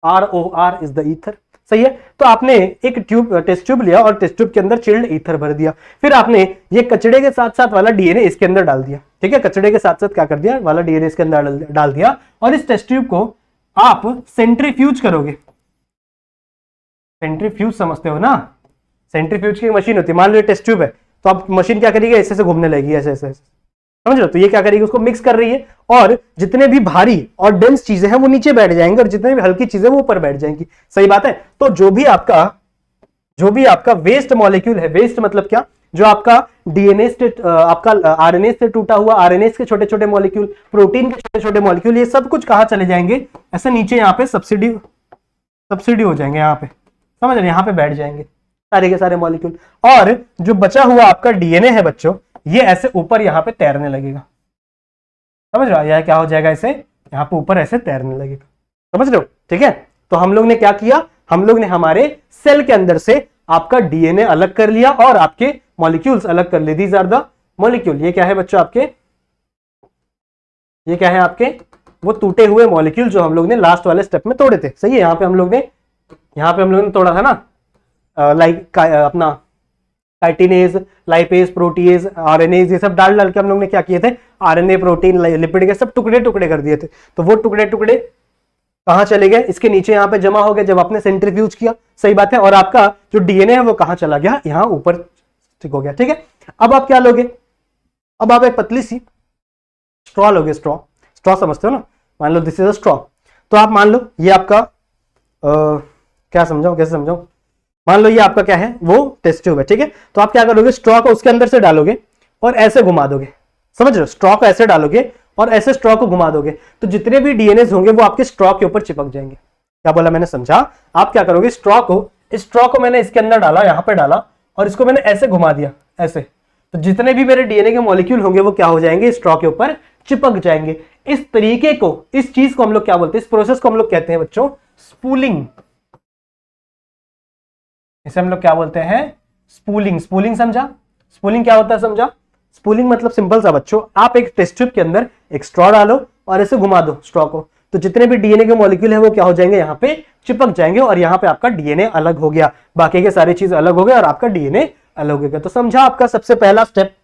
ROR इज द ईथर। सही है। तो आपने एक टेस्ट ट्यूब लिया और टेस्ट ट्यूब के अंदर चिल्ड ईथर भर दिया। फिर आपने ये कचड़े के साथ साथ वाला डीएनए इसके अंदर डाल दिया, ठीक है? कचड़े के साथ साथ क्या कर दिया? वाला डीएनए इसके अंदर डाल दिया और इस टेस्ट ट्यूब को आप सेंट्रीफ्यूज करोगे। सेंट्रीफ्यूज समझते हो ना? सेंट्रीफ्यूज की मशीन होती है। मान लो टेस्ट ट्यूब है तो आप मशीन क्या करेगी? ऐसे से घूमने लगेगी, ऐसे ऐसे, समझ लो? तो ये क्या करेगी? उसको मिक्स कर रही है और जितने भी भारी और डेंस चीजें हैं वो नीचे बैठ जाएंगे और जितने भी हल्की चीजें वो ऊपर बैठ जाएंगी। सही बात है। तो जो भी आपका वेस्ट मॉलिक्यूल है, वेस्ट मतलब क्या? जो आपका डीएनए से, आपका आरएनए से टूटा हुआ, आरएनए के छोटे छोटे मॉलिक्यूल, प्रोटीन के छोटे छोटे मॉलिक्यूल, ये सब कुछ कहां चले जाएंगे? ऐसे नीचे यहाँ पे सब्सिडी हो जाएंगे, यहाँ पे, समझ रहे? यहाँ पे बैठ जाएंगे सारे के सारे मॉलिक्यूल। और जो बचा हुआ आपका डीएनए है बच्चों, ये ऐसे ऊपर यहाँ पे तैरने लगेगा। समझ रहे हो? यह क्या हो जाएगा? ऐसे यहाँ पे ऊपर ऐसे तैरने लगेगा। समझ रहे हो? ठीक है। तो हम लोग ने क्या किया? हम लोग ने हमारे सेल के अंदर से आपका डीएनए अलग कर लिया और आपके मॉलिक्यूल्स अलग कर लिए। These are the molecule. ये क्या है बच्चों आपके? ये क्या है आपके? वो टूटे हुए मॉलिक्यूल जो हम लोग ने लास्ट वाले स्टेप में तोड़े थे। सही है। यहाँ पे हम लोग ने तोड़ा था ना, लाइक अपना काइटिनेज, लाइपेज, प्रोटीएज, आरएनएज, ये सब डाल के हम लोग ने क्या किए थे? आरएनए, प्रोटीन, लिपिड के सब टुकड़े टुकड़े कर दिए थे। तो वो टुकड़े टुकड़े कहां चले गए? इसके नीचे यहाँ पे जमा हो गए जब आपने सेंट्रीफ्यूज किया। सही बात है। और आपका जो डीएनए है वो कहां चला गया? यहाँ ऊपर ठीक हो गया। ठीक है। अब आप क्या लोगे? अब आप एक पतली सी स्ट्रॉ लोगे। स्ट्रॉ समझते हो ना? मान लो दिस इज अ स्ट्रॉ। तो आप मान लो ये आपका क्या समझाऊं, कैसे समझाऊं? मान लो ये आपका क्या है? वो टेस्ट ट्यूब है। ठीक है। तो आप क्या करोगे? स्ट्रॉ को उसके अंदर से डालोगे और ऐसे घुमा दोगे। समझ रहे हो? स्ट्रॉ को ऐसे डालोगे और ऐसे स्ट्रॉ को घुमा दोगे तो जितने भी डीएनए होंगे वो आपके स्ट्रॉ के ऊपर चिपक जाएंगे। क्या बोला मैंने? समझा? आप क्या करोगे? स्ट्रॉ को मैंने इसके अंदर डाला, यहां पे डाला और इसको मैंने ऐसे घुमा दिया, ऐसे। तो जितने भी मेरे डीएनए के मॉलिक्यूल होंगे वो क्या हो जाएंगे? स्ट्रॉ के ऊपर चिपक जाएंगे। इस तरीके को, इस चीज को हम लोग क्या बोलते हैं, इस प्रोसेस को हम लोग कहते हैं बच्चों स्पूलिंग। इसे हम लोग क्या बोलते हैं, स्पूलिंग। स्पूलिंग समझा? स्पूलिंग क्या होता है समझा? स्पूलिंग मतलब सिंपल सा बच्चों, आप एक टेस्ट ट्यूब के अंदर एक स्ट्रॉ डालो और ऐसे घुमा दो स्ट्रॉ को, तो जितने भी डीएनए के मॉलिक्यूल है वो क्या हो जाएंगे, यहाँ पे चिपक जाएंगे और यहाँ पे आपका डीएनए अलग हो गया, बाकी के सारी चीज अलग हो गए और आपका डीएनए अलग हो गया। तो समझा आपका सबसे पहला स्टेप?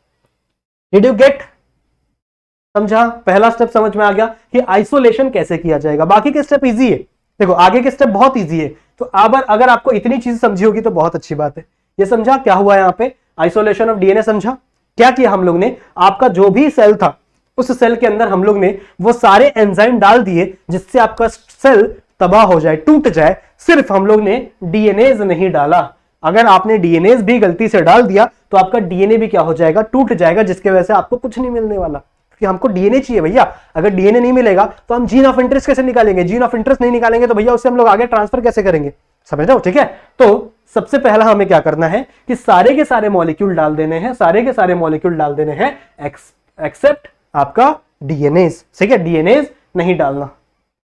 Did you get? समझा? पहला स्टेप समझ में आ गया कि आइसोलेशन कैसे किया जाएगा। बाकी के स्टेप इजी है, देखो आगे के स्टेप बहुत इजी है। तो अगर आपको इतनी चीज समझी होगी तो बहुत अच्छी बात है। ये समझा क्या हुआ यहाँ पे, आइसोलेशन ऑफ डीएनए समझा? क्या किया हम लोग ने, आपका जो भी सेल था उस सेल के अंदर हम लोग ने वो सारे एंजाइम डाल दिए जिससे आपका सेल तबाह हो जाए, टूट जाए। सिर्फ हम लोग ने डीएनएज नहीं डाला। अगर आपने डीएनएज भी गलती से डाल दिया तो आपका डीएनए भी क्या हो जाएगा, टूट जाएगा, जिसके वजह से आपको कुछ नहीं मिलने वाला। कि हमको डीएनए चाहिए भैया, अगर डीएनए नहीं मिलेगा तो हम जीन ऑफ इंटरेस्ट कैसे निकालेंगे, जीन ऑफ इंटरेस्ट नहीं निकालेंगे तो भैया उससे हम लोग आगे ट्रांसफर कैसे करेंगे, समझ रहे हो? ठीक है, तो सबसे पहला हमें क्या करना है कि सारे के सारे मॉलिक्यूल डाल देने हैं, सारे के सारे मॉलिक्यूल डाल देने हैं एक्सेप्ट आपका डीएनए। ठीक है, डीएनए नहीं डालना,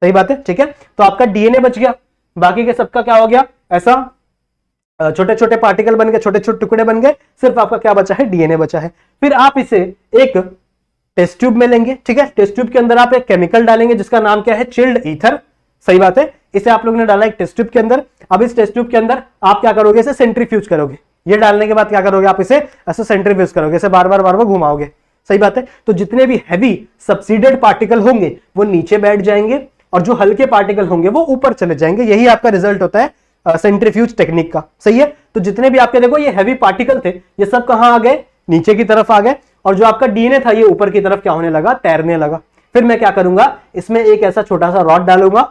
सही बात है। ठीक है, तो आपका डीएनए बच गया, बाकी के सबका क्या हो गया, ऐसा छोटे छोटे पार्टिकल बन गए, छोटे छोटे टुकड़े बन गए, सिर्फ आपका क्या बचा है, डीएनए बचा है। फिर आप इसे एक टेस्ट ट्यूब में लेंगे। ठीक है, टेस्ट ट्यूब के अंदर आप एक केमिकल डालेंगे जिसका नाम क्या है, चिल्ड ईथर। सही बात है, इसे आप लोगों ने डाला एक टेस्ट ट्यूब के अंदर। अब इस टेस्ट ट्यूब के अंदर आप क्या करोगे, इसे सेंट्रीफ्यूज करोगे। ये डालने के बाद क्या करोगे, आप इसे ऐसे सेंट्रीफ्यूज करोगे, इसे बार बार घुमाओगे। सही बात है, तो जितने भी हैवी सब्सिडेड पार्टिकल होंगे वो नीचे बैठ जाएंगे और जो हल्के पार्टिकल होंगे वो ऊपर चले जाएंगे। यही आपका रिजल्ट होता है सेंट्रीफ्यूज टेक्निक का। सही है, तो जितने भी आपके देखो ये हैवी पार्टिकल थे ये सब कहां आ गए, नीचे की तरफ आ गए, और जो आपका डीएनए था ये ऊपर की तरफ क्या होने लगा, तैरने लगा। फिर मैं क्या करूंगा, इसमें एक ऐसा छोटा सा रॉड डालूंगा।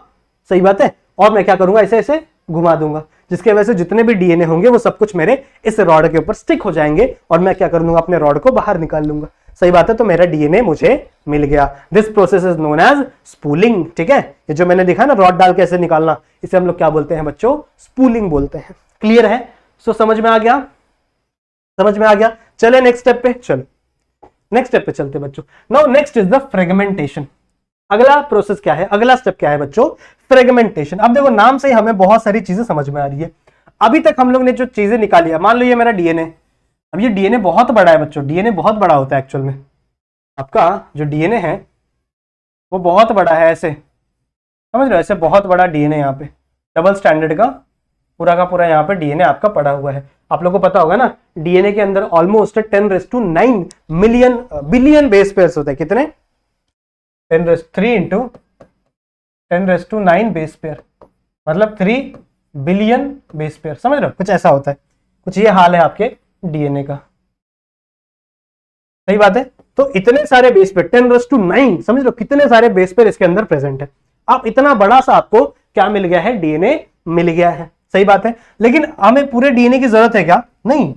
सही बात है, और मैं क्या करूंगा, इसे ऐसे घुमा दूंगा, जिसके वजह से जितने भी डीएनए होंगे वो सब कुछ मेरे इस रॉड के ऊपर स्टिक हो जाएंगे और मैं क्या कर लूंगा, अपने रॉड को बाहर निकाल लूंगा। सही बात है, तो मेरा डीएनए मुझे मिल गया। This process is known as spooling. ठीक है, ये जो मैंने दिखा ना रॉड डाल के ऐसे निकालना, इसे हम लोग क्या बोलते हैं बच्चों, स्पूलिंग बोलते हैं। क्लियर है? सो समझ में आ गया, समझ में आ गया। चले नेक्स्ट स्टेप पे, चलो नेक्स्ट स्टेप पे चलते बच्चों। Now next is the fragmentation. अगला प्रोसेस क्या है, अगला स्टेप क्या है बच्चों, फ्रेगमेंटेशन। अब देखो नाम से ही हमें बहुत सारी चीजें समझ में आ रही है। अभी तक हम लोग ने जो चीजें निकाली है, मान लो ये मेरा डीएनए, अब ये डीएनए बहुत बड़ा है बच्चों, डीएनए बहुत बड़ा होता है एक्चुअल में। आपका जो डीएनए है वो बहुत बड़ा है, ऐसे समझ रहे हो, ऐसे बहुत बड़ा डीएनए यहाँ पे डबल स्टैंडर्ड का पूरा यहाँ पे डीएनए आपका पड़ा हुआ है। आप लोगों को पता होगा ना, डीएनए के अंदर almost 10⁹ million billion base pairs होते हैं। कितने? 10⁻³ × 10⁹ बेस पेयर, मतलब 3 बिलियन बेस पेयर। समझ रहे हो, कुछ ऐसा होता है, कुछ ये हाल है आपके डीएनए का। सही बात है, तो इतने सारे बेस पेयर 10⁹, समझ लो कितने सारे बेस पेयर इसके अंदर प्रेजेंट है। अब इतना बड़ा सा आपको क्या मिल गया है, डीएनए मिल गया है। सही बात है, लेकिन हमें पूरे डीएनए की जरूरत है क्या? नहीं,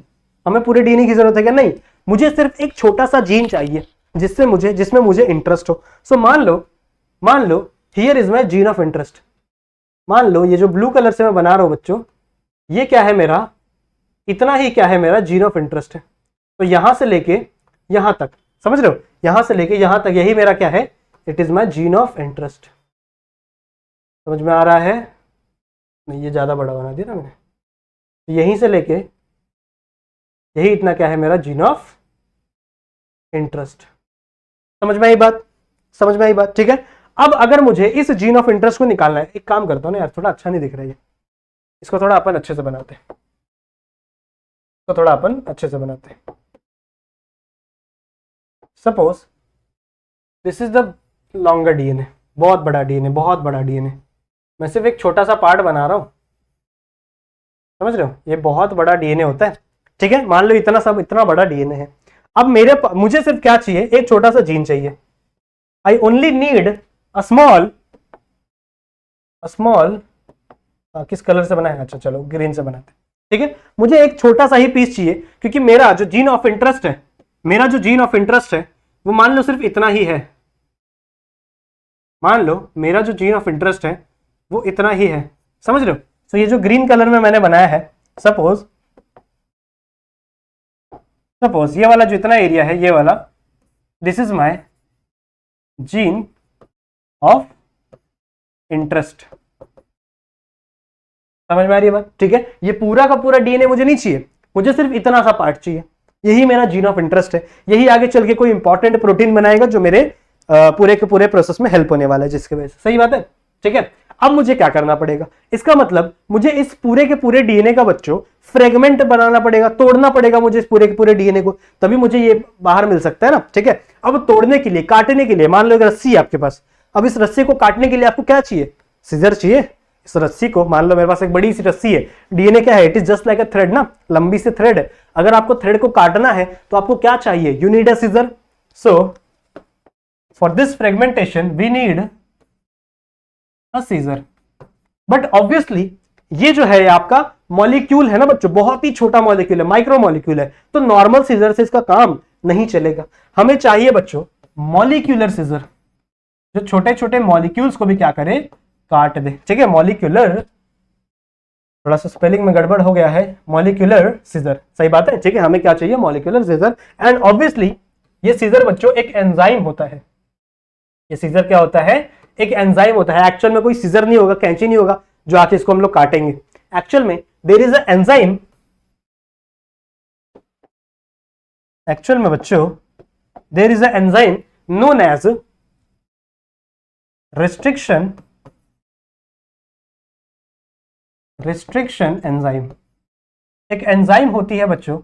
हमें पूरे डीएनए की जरूरत है क्या? नहीं, मुझे सिर्फ एक छोटा सा जीन चाहिए जिसमें मुझे इंटरेस्ट हो। सो मान लो here is my gene of interest. मान लो ये जो ब्लू कलर से मैं बना रहा हूं बच्चों, ये क्या है मेरा, इतना ही क्या है मेरा जीन ऑफ इंटरेस्ट है। तो यहां से लेके यहां तक, समझ रहे हो, यहां से लेके यहां तक यही मेरा क्या है, it is my gene of interest. समझ में आ रहा है? नहीं, ये ज्यादा बड़ा बना दिया ना मैंने। तो यहीं से लेके यही इतना क्या है मेरा जीन ऑफ इंटरेस्ट। समझ में आई बात? समझ में आई बात? ठीक है, अब अगर मुझे इस जीन ऑफ इंटरेस्ट को निकालना है, एक काम करता हूं ना यार, थोड़ा अच्छा नहीं दिख रहा है ये, इसको थोड़ा अपन अच्छे से बनाते हैं, तो थोड़ा अपन अच्छे से बनाते हैं। Suppose this is the longer DNA, बहुत बड़ा डीएनए, बहुत बड़ा डीएनए। मैं सिर्फ एक छोटा सा पार्ट बना रहा हूं, समझ रहे हो, ये बहुत बड़ा डीएनए होता है। ठीक है, मान लो इतना बड़ा डीएनए है। अब मुझे सिर्फ क्या चाहिए, एक छोटा सा जीन चाहिए। I only need a small किस कलर से बनाए, अच्छा चलो ग्रीन से बनाते हैं। ठीक है, मुझे एक छोटा सा ही पीस चाहिए, क्योंकि मेरा जो जीन ऑफ इंटरेस्ट है वो मान लो सिर्फ इतना ही है। मान लो मेरा जो जीन ऑफ इंटरेस्ट है वो इतना ही है, समझ रहे हो। तो ये जो ग्रीन कलर में मैंने बनाया है, सपोज ये वाला जो इतना एरिया है, ये वाला, this is my gene of interest. समझ में आ रही है बात? ठीक है, ये पूरा का पूरा डीएनए मुझे नहीं चाहिए, मुझे सिर्फ इतना सा पार्ट चाहिए, यही मेरा जीन ऑफ इंटरेस्ट है, यही आगे चल के कोई इंपॉर्टेंट प्रोटीन बनाएगा जो मेरे पूरे के पूरे प्रोसेस में हेल्प होने वाला है, जिसकी वजह से। सही बात है? ठीक है, अब मुझे क्या करना पड़ेगा, इसका मतलब मुझे इस पूरे के पूरे डीएनए का बच्चों फ्रेगमेंट बनाना पड़ेगा, तोड़ना पड़ेगा मुझे इस पूरे के पूरे डीएनए को, तभी मुझे ये बाहर मिल सकता है ना। ठीक है, अब तोड़ने के लिए, काटने के लिए, मान लो एक रस्सी है आपके पास, अब इस रस्सी को काटने के लिए आपको क्या चाहिए? सीजर चाहिए। इस रस्सी को, मान लो मेरे पास एक बड़ी सी रस्सी है, डीएनए क्या है? It is just like a thread ना, लंबी सी थ्रेड है। अगर आपको थ्रेड को काटना है तो आपको क्या चाहिए? You need a scissor. So for this fragmentation we need a scissor. But obviously ये जो है आपका मॉलिक्यूल है ना बच्चों, बहुत ही छोटा मॉलिक्यूल है, माइक्रो मॉलिक्यूल है, तो नॉर्मल सीजर से इसका काम नहीं चलेगा। हमें चाहिए बच्चों मॉलिक्यूलर सीजर, जो छोटे छोटे मॉलिक्यूल्स को भी क्या करे? काट दे। ठीक है, मॉलिक्यूलर, थोड़ा सा स्पेलिंग में गड़बड़ हो गया है, मॉलिक्यूलर सीजर। सही बात है? ठीक है, हमें क्या चाहिए? Molecular scissor. एंड ऑब्वियसली ये सीजर बच्चों एक एंजाइम होता है। ये सीजर क्या होता है? एक एंजाइम होता है। एक्चुअल में कोई सीजर नहीं होगा, कैंची नहीं होगा जो आके इसको हम लोग काटेंगे। एक्चुअल में there is a enzyme, actual में बच्चों there is a enzyme known as restriction enzyme. एक एंजाइम होती है बच्चों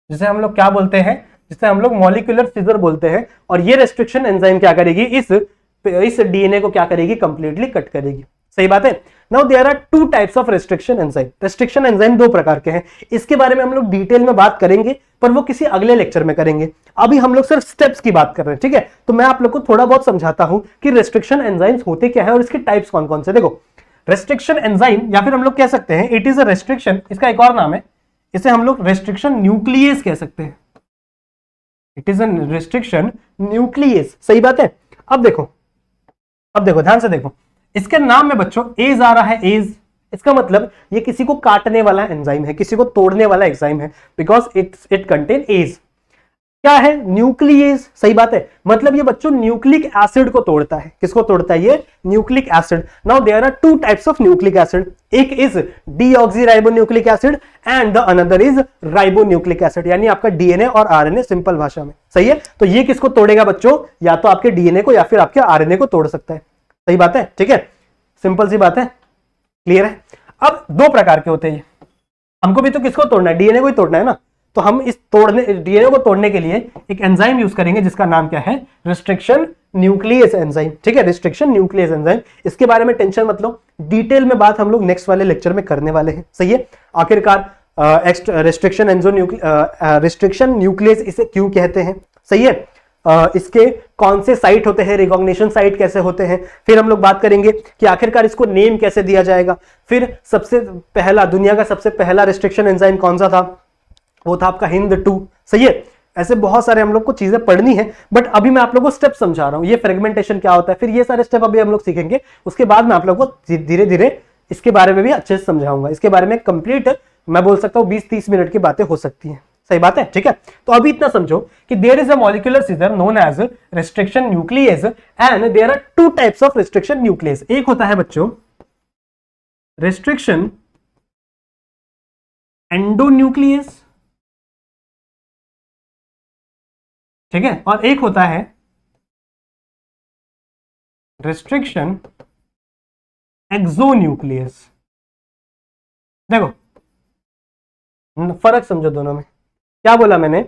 जिसे हम लोग क्या बोलते हैं? जिसे हम लोग मॉलिक्यूलर सीजर बोलते हैं। और ये रेस्ट्रिक्शन एंजाइम क्या करेगी? इस डीएनए को क्या करेगी? कंप्लीटली कट करेगी। सही बात है? Now there are two types of restriction enzyme. Restriction enzyme दो प्रकार के हैं, इसके बारे में हम लोग डिटेल में बात करेंगे, पर वो किसी अगले लेक्चर में करेंगे। अभी हम लोग सिर्फ स्टेप्स की बात कर रहे हैं। ठीक है, तो मैं आप लोग को थोड़ा बहुत समझाता हूं कि रेस्ट्रिक्शन एंजाइम्स होते क्या है और इसके टाइप्स कौन कौन से। देखो, रेस्ट्रिक्शन एंजाइम, या फिर हम लोग कह सकते हैं इट इज अ रेस्ट्रिक्शन, इसका एक और नाम है, इसे हम लोग रेस्ट्रिक्शन न्यूक्लियस कह सकते हैं। It is a restriction nucleus. सही बात है? अब देखो ध्यान से देखो, इसके नाम में बच्चों एज आ रहा है। एज, इसका मतलब ये किसी को काटने वाला एंजाइम है, किसी को तोड़ने वाला एंजाइम है, बिकॉज इट कंटेन एज। क्या है? न्यूक्लियस। सही बात है, मतलब ये बच्चों न्यूक्लिक एसिड को तोड़ता है। किसको तोड़ता है? ये nucleic acid. Now there are two types of nucleic acid, एक is deoxyribonucleic acid and the another is ribonucleic acid, यानी आपका डीएनए और आरएनए, सिंपल भाषा में। सही है? तो ये किसको तोड़ेगा बच्चों? या तो आपके डीएनए को या फिर आपके आरएनए को तोड़ सकता है। सही बात है? ठीक है, सिंपल सी बात है, क्लियर है? अब दो प्रकार के होते हैं, हमको भी तो किसको तोड़ना है? डीएनए को ही तोड़ना है ना। तो हम इस डीएनए को तोड़ने के लिए एक एंजाइम यूज करेंगे जिसका नाम क्या है? Restriction nucleus enzyme. ठीक है, रिस्ट्रिक्शन न्यूक्लियस एंजाइम। इसके बारे में टेंशन मत लो, डिटेल में बात हम लोग नेक्स्ट वाले लेक्चर में करने वाले हैं। सही है? आखिरकार रिस्ट्रिक्शन न्यूक्लियस इसे क्यों कहते हैं? सही है? इसके कौन से साइट होते हैं, रिकॉग्निशन साइट कैसे होते हैं, फिर हम लोग बात करेंगे कि आखिरकार इसको नेम कैसे दिया जाएगा। फिर सबसे पहला, दुनिया का सबसे पहला रिस्ट्रिक्शन एंजाइम कौन सा था? वो था आपका हिंद 2। सही है? ऐसे बहुत सारे हम लोग को चीजें पढ़नी है, बट अभी मैं आप लोगों को स्टेप समझा रहा हूं, ये फ्रेगमेंटेशन क्या होता है, फिर ये सारे स्टेप अभी हम लोग सीखेंगे। उसके बाद मैं आप लोगों को धीरे धीरे इसके बारे में भी अच्छे से समझाऊंगा। इसके बारे में कंप्लीट मैं बोल सकता हूं 20-30 मिनट की बातें हो सकती हैं। सही बात है? ठीक है, तो अभी इतना समझो कि there is a molecular scissor known as restriction nuclease and there are two types of restriction nuclease. एक होता है बच्चों रिस्ट्रिक्शन एंडोन्यूक्लियस, ठीक है, और एक होता है रिस्ट्रिक्शन एक्सोन्यूक्लियस। देखो फर्क समझो दोनों में। क्या बोला मैंने?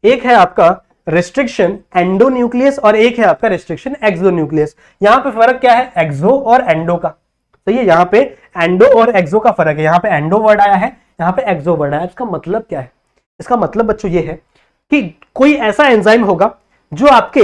एक है आपका रिस्ट्रिक्शन एंडोन्यूक्लियस और एक है आपका रिस्ट्रिक्शन एक्सोन्यूक्लियस। यहां पे फर्क क्या है? एक्सो और एंडो का। सही है? यहां पे एंडो और एक्सो का फर्क है। यहां पे एंडो वर्ड आया है, यहां पे एक्सो वर्ड आया है। इसका मतलब क्या है? इसका मतलब बच्चों ये है कि कोई ऐसा एंजाइम होगा जो आपके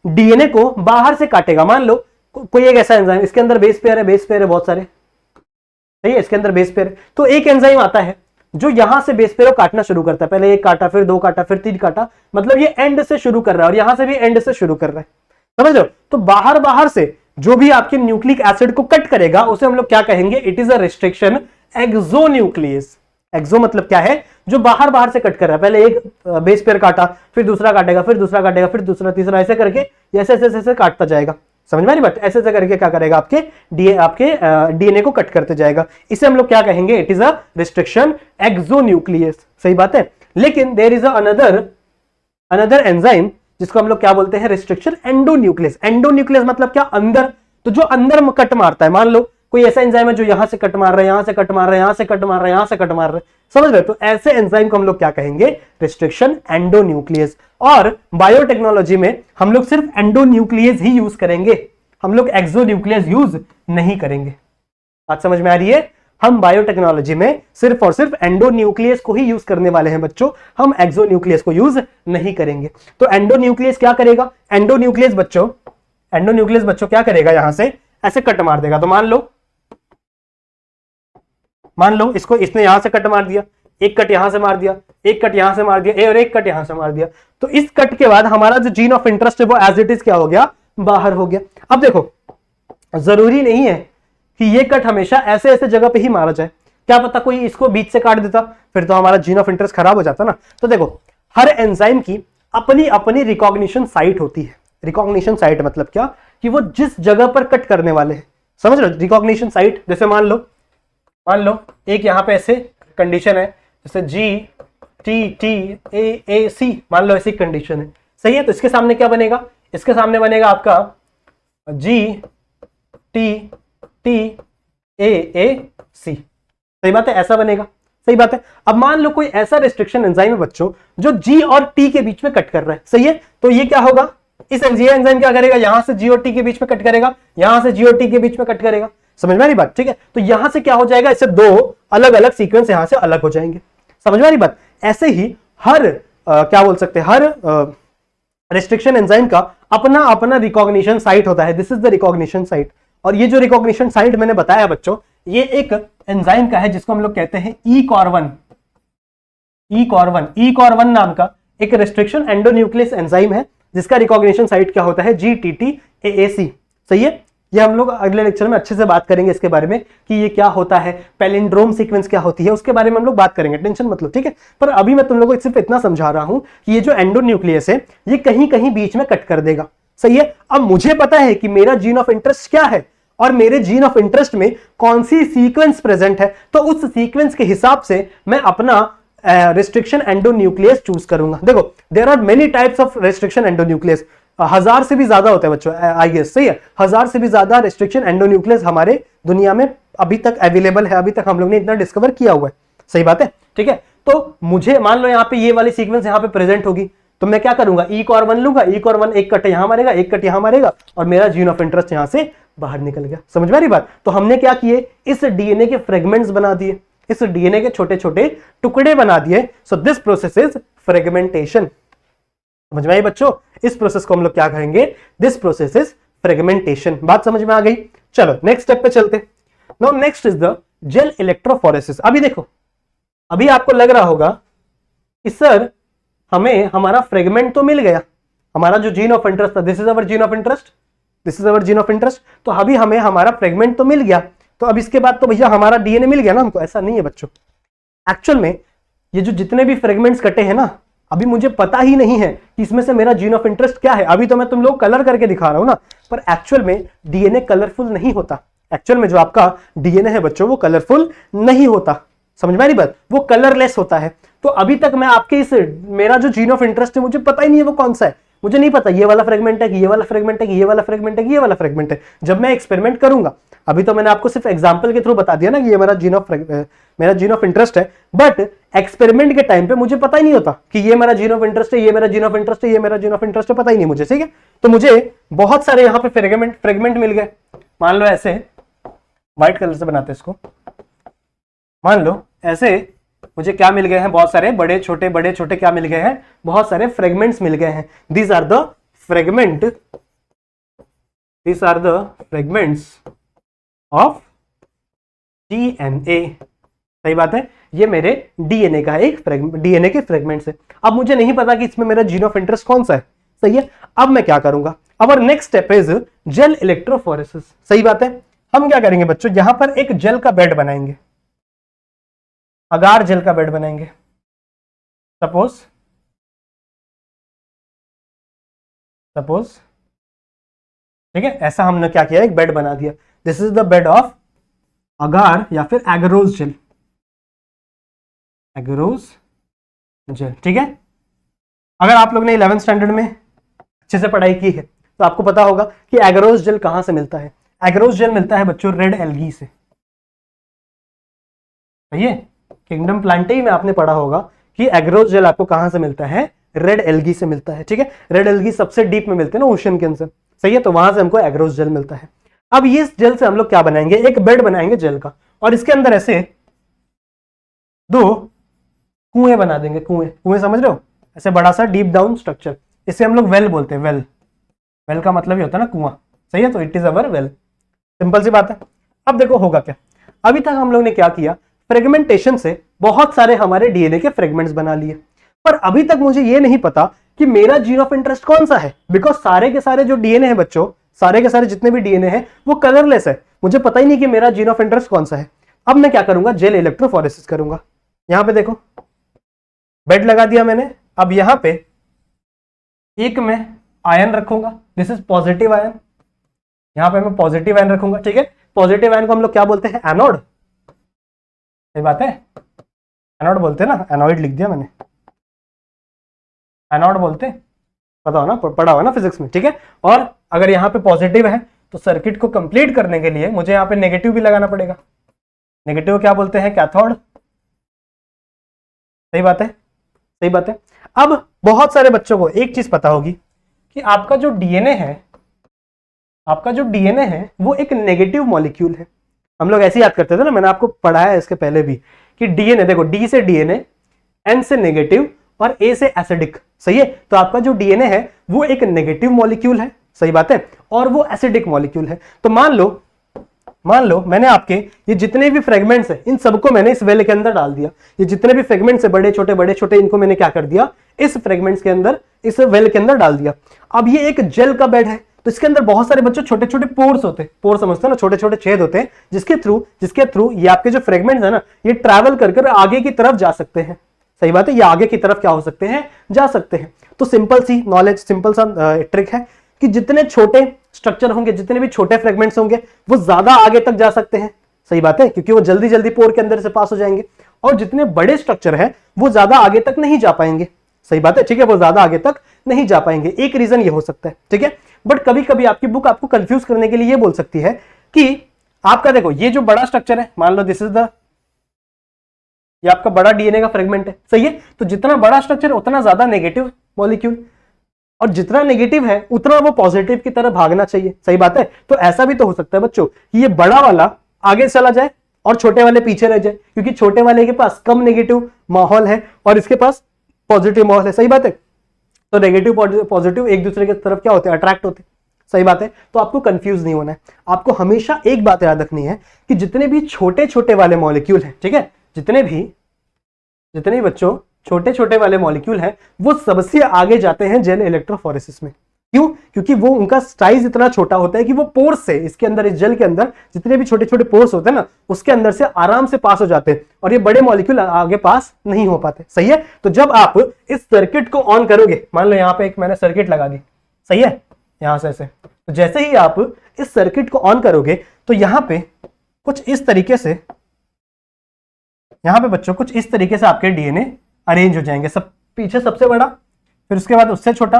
डीएनए को बाहर से काटेगा। मान लो कोई एक ऐसा एंजाइम, इसके अंदर बेस पेयर है बहुत सारे। सही है? इसके अंदर बेस पेयर है, तो एक एंजाइम आता है जो यहां से बेस पेयर को काटना शुरू करता है। पहले एक काटा, फिर दो काटा, फिर तीन काटा, मतलब ये एंड से शुरू कर रहा है और यहां से भी एंड से शुरू कर रहा है। समझ लो? तो बाहर से जो भी आपके न्यूक्लिक एसिड को कट करेगा उसे हम लोग क्या कहेंगे? It is a restriction exonuclease. Exo मतलब क्या है? जो बाहर बाहर से कट कर रहा है, पहले एक बेस पेयर काटा, फिर दूसरा काटेगा, फिर दूसरा काटेगा, फिर दूसरा, तीसरा, ऐसे करके ऐसे ऐसे ऐसे काटता जाएगा। समझ में आ रही बात? ऐसे ऐसे करके क्या करेगा, आपके डीएनए को कट करते जाएगा। इसे हम लोग क्या कहेंगे, it is a restriction exonuclease. सही बात है। लेकिन देयर इज अनदर एंजाइम जिसको हम लोग क्या बोलते हैं, रिस्ट्रिक्शन एंडोन्यूक्लियस। एंडोन्यूक्लियस मतलब क्या, अंदर। तो जो अंदर कट मारता है, मान लो कोई ऐसा एंजाइम है जो यहां से कट मार रहा है, यहां से कट मार रहा है, यहां से कट मार रहा है, यहां से कट मार रहा है, समझ रहे? तो ऐसे एंजाइम को हम लोग क्या कहेंगे, रिस्ट्रिक्शन एंडोन्यूक्लियस। और बायोटेक्नोलॉजी में हम लोग सिर्फ एंडोन्यूक्लियस ही यूज करेंगे, हम लोग एक्सोन्यूक्लियस यूज नहीं करेंगे। बात समझ में आ रही है? हम बायोटेक्नोलॉजी में सिर्फ और सिर्फ एंडोन्यूक्लियस को ही यूज करने वाले हैं बच्चों, हम एक्सोन्यूक्लियस को यूज नहीं करेंगे। तो एंडोन्यूक्लियस क्या करेगा, एंडोन्यूक्लियस बच्चों क्या करेगा, यहां से ऐसे कट मार देगा। तो मान लो इसको, इसने यहां से कट मार दिया, एक कट यहां से मार दिया, एक कट यहां से मार दिया, और एक कट यहां से मार दिया। तो इस कट के बाद हमारा जो जीन ऑफ इंटरेस्ट है वो एज इट इज क्या हो गया, बाहर हो गया। अब देखो, जरूरी नहीं है कि ये कट हमेशा ऐसे ऐसे जगह पे ही मारा जाए, क्या पता कोई इसको बीच से काट देता, फिर तो हमारा जीन ऑफ इंटरेस्ट खराब हो जाता ना। तो देखो, हर एंजाइम की अपनी अपनी रिकॉग्निशन साइट होती है। रिकॉग्निशन साइट मतलब क्या, कि वो जिस जगह पर कट करने वाले हैं, समझ लो रिकॉग्निशन साइट। जैसे मान लो एक यहां पे ऐसे कंडीशन है, जैसे GTTAAC, मान लो ऐसी कंडीशन है, सही है। तो इसके सामने क्या बनेगा, इसके सामने बनेगा आपका GTTAAC। सही बात है, ऐसा बनेगा। सही बात है। अब मान लो कोई ऐसा रिस्ट्रिक्शन एंजाइम है बच्चों जो G और T के बीच में कट कर रहा है, सही है। तो ये क्या होगा, इस एंजाइम क्या करेगा, यहां से G और T के बीच में कट करेगा, यहां से G और T के बीच में कट करेगा। समझ में आ रही बात? ठीक है। तो यहां से क्या हो जाएगा, इससे दो अलग अलग सीक्वेंस यहां से अलग हो जाएंगे। समझ में आ रही बात? ऐसे ही हर क्या बोल सकते हैं, हर रिस्ट्रिक्शन एंजाइम का अपना अपना रिकॉग्निशन साइट होता है। This is the recognition site. और ये जो रिकॉग्निशन साइट मैंने बताया बच्चों, ये एक एंजाइम का है जिसको हम लोग कहते हैं E-COR1 नाम का एक रिस्ट्रिक्शन एंडोन्यूक्लियस एंजाइम है, जिसका रिकॉग्निशन साइट क्या होता है, GTTAAC। सही है। ये हम लोग अगले लेक्चर में अच्छे से बात करेंगे इसके बारे में कि ये क्या होता है, पैलिंड्रोम सीक्वेंस क्या होती है, उसके बारे में हम लोग बात करेंगे, टेंशन मत लो, ठीक है। पर अभी मैं तुम लोगों को सिर्फ इतना समझा रहा हूं कि ये जो एंडोन्यूक्लियस है ये कहीं कहीं बीच में कट कर देगा। सही है। अब मुझे पता है कि मेरा जीन ऑफ इंटरेस्ट क्या है और मेरे जीन ऑफ इंटरेस्ट में कौन सी सीक्वेंस प्रेजेंट है, तो उस सीक्वेंस के हिसाब से मैं अपना रिस्ट्रिक्शन एंडोन्यूक्लियस चूज करूंगा। देखो, there are many types of restriction endonuclease, 1000 से भी ज्यादा होता है बच्चों, आई गेस। सही है, 1000 से भी ज्यादा रिस्ट्रिक्शन एंडोन्यूक्लियस हमारे दुनिया में अभी तक अवेलेबल है, अभी तक हम लोग ने इतना डिस्कवर किया हुआ है। सही बात है, ठीक है। तो मुझे मान लो यहाँ पे ये वाली सीक्वेंस यहाँ पे प्रेजेंट होगी, तो मैं क्या करूंगा, E-COR1 लूंगा, E-COR1 एक कट यहां मारेगा, एक कट यहां मारेगा, और मेरा जीन ऑफ इंटरेस्ट यहां से बाहर निकल गया। समझ में आ रही बात? तो हमने क्या किए, इस डीएनए के फ्रेगमेंट्स बना दिए, इस डीएनए के छोटे छोटे टुकड़े बना दिए। So this process is fragmentation. समझ में आई बच्चों? इस प्रोसेस को हम लोग क्या कहेंगे, दिस प्रोसेस इज फ्रेगमेंटेशन। बात समझ में आ गई? चलो नेक्स्ट स्टेप पे चलते। Now next is the gel electrophoresis. अभी देखो, अभी आपको लग रहा होगा कि सर हमें हमारा फ्रेगमेंट तो मिल गया, हमारा जो जीन ऑफ इंटरेस्ट था, this is our gene of interest, this is our gene of interest. तो अभी हमें हमारा फ्रेगमेंट तो मिल गया, तो अब इसके बाद तो भैया हमारा डीएनए मिल गया ना हमको। ऐसा नहीं है बच्चों। एक्चुअल में ये जो जितने भी फ्रेगमेंट्स कटे हैं ना, अभी मुझे पता ही नहीं है कि इसमें से मेरा जीन ऑफ इंटरेस्ट क्या है। अभी तो मैं तुम लोग कलर करके दिखा रहा हूं ना, पर एक्चुअल में डीएनए कलरफुल नहीं होता। एक्चुअल में जो आपका डीएनए है बच्चों, वो कलरफुल नहीं होता। समझ में आ रही बात? वो कलरलेस होता है। तो अभी तक मैं आपके इस मेरा जो जीन ऑफ इंटरेस्ट है, मुझे पता ही नहीं है वो कौन सा है। मुझे नहीं पता ये वाला फ्रेगमेंट है कि ये वाला फ्रेगमेंट है कि ये वाला फ्रेगमेंट है कि ये वाला फ्रेगमेंट है। जब मैं एक्सपेरिमेंट करूंगा, अभी तो मैंने आपको सिर्फ एग्जांपल के थ्रू बता दिया ना कि ये मेरा जीन ऑफ इंटरेस्ट है, बट एक्सपेरिमेंट के टाइम पे मुझे पता ही नहीं होता कि ये मेरा जीन ऑफ इंटरेस्ट है, ये मेरा जीन ऑफ इंटरेस्ट है, ये मेरा जीन ऑफ इंटरेस्ट है, पता ही नहीं मुझे। ठीक है। तो मुझे बहुत सारे यहाँ पे फ्रेगमेंट मिल गए। मान लो ऐसे व्हाइट कलर से बनाते इसको, मान लो ऐसे मुझे क्या मिल गए हैं, बहुत सारे बड़े छोटे क्या मिल गए हैं, बहुत सारे फ्रेगमेंट्स मिल गए हैं। These are the fragments of DNA. सही बात है, ये मेरे डीएनए का एक डीएनए के फ्रेगमेंट्स है। अब मुझे नहीं पता कि इसमें मेरा जीन ऑफ इंटरेस्ट कौन सा है। सही है। अब मैं क्या करूंगा, our next step is gel electrophoresis. सही बात है। हम क्या करेंगे बच्चों, यहां पर एक जेल का बेड बनाएंगे, अगार जेल का बेड बनाएंगे। सपोज सपोज ठीक है, ऐसा हमने क्या किया, एक बेड बना दिया। This is the bed of agar या फिर एगरोज जेल, एगरोज जेल। ठीक है, अगर आप लोग ने 11th स्टैंडर्ड में अच्छे से पढ़ाई की है तो आपको पता होगा कि एगरोज जेल कहां से मिलता है। एगरोज जेल मिलता है बच्चों रेड एल्गी से। सही है, किंगडम प्लांटेई में आपने पढ़ा होगा कि एगरोज जेल आपको कहां से मिलता है, रेड एल्गी से मिलता है। ठीक है, रेड एल्गी सबसे डीप में मिलते हैं ना ओशन के अंदर। सही है, तो वहां से हमको एगरोज जेल मिलता है। अब ये जेल से हम लोग क्या बनाएंगे, एक बेड बनाएंगे जेल का, और इसके अंदर ऐसे 2 कुएं बना देंगे। कुएं, कुएं समझ रहे हो, ऐसे बड़ा सा डीप डाउन स्ट्रक्चर, इसे हम लोग वेल बोलते हैं। वेल, वेल का मतलब ही होता है ना कुआं। सही है, तो it is our well. Simple सी बात है। अब देखो होगा क्या, अभी तक हम लोग ने क्या किया, फ्रेगमेंटेशन से बहुत सारे हमारे डीएनए के फ्रेगमेंट्स बना लिए, पर अभी तक मुझे ये नहीं पता कि मेरा जीन ऑफ इंटरेस्ट कौन सा है। बिकॉज सारे के सारे जो डीएनए है बच्चों, सारे के सारे जितने भी डीएनए हैं वो कलरलेस है, मुझे पता ही नहीं कि मेरा जीन ऑफ इंटरेस्ट कौन सा है। अब मैं क्या करूंगा, जेल इलेक्ट्रोफोरेसिस करूंगा। यहां पे देखो बेड लगा दिया मैंने। अब यहां पे एक में आयन रखूंगा, दिस इज पॉजिटिव आयन। यहां पे मैं पॉजिटिव आयन रखूंगा। ठीक है, पॉजिटिव आयन को हम लोग क्या बोलते हैं, एनोड। सही बात है, एनोड बोलते हैं ना, एनोइड लिख दिया मैंने, एनोड बोलते, पता हो ना, पढ़ा हो ना फिजिक्स में। ठीक है, और अगर यहाँ पे पॉजिटिव है तो सर्किट को कंप्लीट करने के लिए मुझे यहाँ पे नेगेटिव भी लगाना पड़ेगा। नेगेटिव क्या बोलते हैं, कैथोड। सही बात है, सही बात है। अब बहुत सारे बच्चों को एक चीज पता होगी कि आपका जो डीएनए है, आपका जो डीएनए है वो एक नेगेटिव मॉलिक्यूल है। हम लोग ऐसे याद करते थे ना, मैंने आपको पढ़ाया है इसके पहले भी कि डीएनए देखो, डी से डीएनए, एन से नेगेटिव और ए से एसिडिक। सही है, तो आपका जो डीएनए है वो एक नेगेटिव मॉलिक्यूल है। सही बात है, और वो एसिडिक मॉलिक्यूल है। तो मान लो मैंने आपके ये जितने भी फ्रेगमेंट्स हैं इन सबको मैंने इस वेल के अंदर डाल दिया। ये जितने भी फ्रेगमेंट्स है बड़े छोटे इनको मैंने क्या कर दिया, इस फ्रेगमेंट्स के अंदर, इस वेल के अंदर डाल दिया। अब ये एक जेल का बेड है, तो इसके अंदर बहुत सारे बच्चों छोटे छोटे पोर्स होते हैं। पोर समझते हो ना, छोटे छोटे छेद होते हैं जिसके थ्रू ये आपके जो फ्रेगमेंट्स है ना, ये ट्रैवल कर आगे की तरफ जा सकते हैं। सही बात है, ये आगे की तरफ क्या हो सकते हैं, जा सकते हैं। तो सिंपल सी नॉलेज, सिंपल सा ट्रिक है कि जितने छोटे स्ट्रक्चर होंगे, जितने भी छोटे फ्रेगमेंट्स होंगे वो ज्यादा आगे तक जा सकते हैं। सही बात है, क्योंकि वो जल्दी जल्दी पोर के अंदर से पास हो जाएंगे। और जितने बड़े स्ट्रक्चर है वो ज्यादा आगे तक नहीं जा पाएंगे। सही बात है, ठीक है, वो ज्यादा आगे तक नहीं जा पाएंगे। एक रीजन ये हो सकता है। ठीक है, बट कभी कभी आपकी बुक आपको कंफ्यूज करने के लिए ये बोल सकती है कि आपका देखो ये जो बड़ा स्ट्रक्चर है, मान लो दिस इज द, ये आपका बड़ा डीएनए का फ्रेगमेंट है। सही है, तो जितना बड़ा स्ट्रक्चर उतना ज्यादा नेगेटिव मॉलिक्यूल, और जितना नेगेटिव है उतना वो पॉजिटिव की तरफ भागना चाहिए। सही बात है, तो ऐसा भी तो हो सकता है बच्चों कि ये बड़ा वाला आगे चला जाए और छोटे वाले पीछे रह जाए, क्योंकि छोटे वाले के पास कम नेगेटिव माहौल है और इसके पास पॉजिटिव माहौल है। सही बात है, तो नेगेटिव पॉजिटिव एक दूसरे की तरफ क्या होते हैं, अट्रैक्ट होते हैं। सही बात है, तो आपको कंफ्यूज नहीं होना है। आपको हमेशा एक बात याद रखनी है कि जितने भी छोटे छोटे वाले मॉलिक्यूल हैं, ठीक है, जितने भी बच्चों छोटे छोटे वाले मॉलिक्यूल हैं वो सबसे आगे जाते हैं जेल इलेक्ट्रोफोरेसिस में। क्यों? क्योंकि वो उनका साइज इतना छोटा होता है कि वो पोर्स से, इसके अंदर, इस जेल के अंदर जितने भी छोटे छोटे पोर्स होते हैं ना, उसके अंदर से आराम से पास हो जाते हैं और ये बड़े मॉलिक्यूल आगे पास नहीं हो पाते। सही है, तो जब आप इस सर्किट को ऑन करोगे, मान लो यहाँ पे एक मैंने सर्किट लगा दी, सही है, यहां से ऐसे, तो जैसे ही आप इस सर्किट को ऑन करोगे तो यहां पे कुछ इस तरीके से, यहां पे बच्चों कुछ इस तरीके से आपके डीएनए अरेंज हो जाएंगे। सब पीछे सबसे बड़ा, फिर उसके बाद उससे छोटा,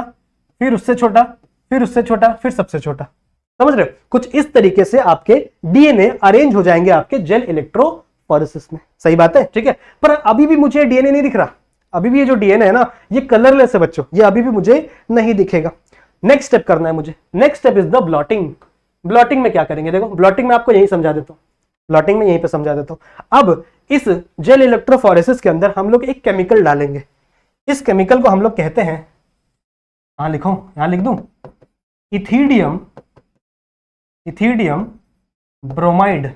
फिर उससे छोटा, फिर उससे छोटा, फिर सबसे छोटा। समझ रहे हो? कुछ इस तरीके से आपके डीएनए अरेंज हो जाएंगे आपके जेल इलेक्ट्रोफोरेसिस में। सही बात है, ठीक है, पर अभी भी मुझे डीएनए नहीं दिख रहा। अभी भी ये जो डीएनए है ना, ये कलरलेस है बच्चों, ये अभी भी मुझे नहीं दिखेगा। नेक्स्ट स्टेप करना है मुझे। Next step is the blotting. Blotting में क्या करेंगे, देखो ब्लॉटिंग में आपको यही समझा देता हूं, ब्लॉटिंग में यहीं पे समझा देता हूं। अब इस जेल इलेक्ट्रोफोरेसिस के अंदर हम लोग एक केमिकल डालेंगे। इस केमिकल को हम लोग कहते हैं, यहां लिखो, यहां लिख दूं, इथिडियम, इथिडियम ब्रोमाइड।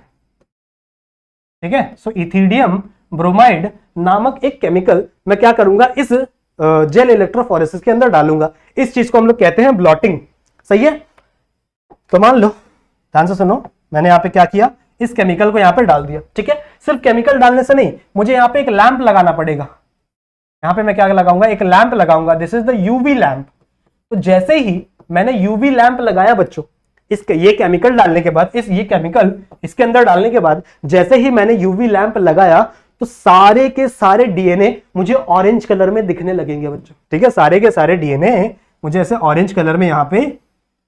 ठीक है, सो इथिडियम ब्रोमाइड नामक एक केमिकल मैं क्या करूंगा, इस जेल इलेक्ट्रोफोरेसिस के अंदर डालूंगा। इस चीज को हम लोग कहते हैं ब्लॉटिंग। सही है, तो मान लो, ध्यान से सुनो, मैंने यहां पे क्या किया, इस केमिकल को यहां पे डाल दिया। ठीक है, सिर्फ केमिकल डालने से नहीं, मुझे यहां पे एक लैंप लगाना पड़ेगा। यहां पे मैं क्या लगाऊंगा, एक लैंप लगाऊंगा, this is the UV lamp. तो जैसे ही मैंने यूवी लैंप लगाया बच्चों, इसके ये केमिकल डालने के बाद, ये केमिकल इसके अंदर डालने के बाद, जैसे ही मैंने यूवी लैंप लगाया तो सारे के सारे डीएनए मुझे ऑरेंज कलर में दिखने लगेंगे बच्चों। ठीक है, सारे के सारे डीएनए मुझे ऐसे ऑरेंज कलर में यहां पे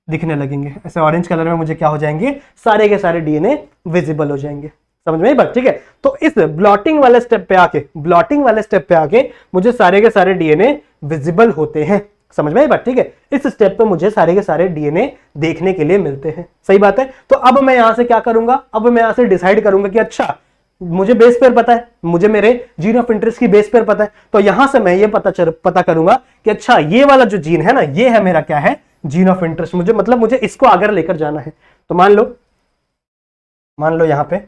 दिखने लगेंगे। ऐसे ऑरेंज कलर में मुझे क्या हो जाएंगे, सारे के सारे डीएनए विजिबल हो जाएंगे। समझ में आई बात? ठीक है, तो इस ब्लॉटिंग वाले स्टेप पे आके मुझे सारे के सारे डीएनए विजिबल होते हैं। समझ में आई बात? ठीक है, इस स्टेप पे मुझे सारे के सारे डीएनए देखने के लिए मिलते हैं। सही बात है। तो अब मैं यहां से क्या करूंगा, अब मैं यहां से डिसाइड करूंगा कि अच्छा मुझे बेस पेयर पता है, मुझे मेरे जीन ऑफ इंटरेस्ट की बेस पेयर पता है, तो यहां से मैं ये पता करूंगा कि अच्छा ये वाला जो जीन है ना, ये है मेरा क्या है, जीन ऑफ इंटरेस्ट। मुझे इसको आगे लेकर जाना है। तो मान लो यहां पे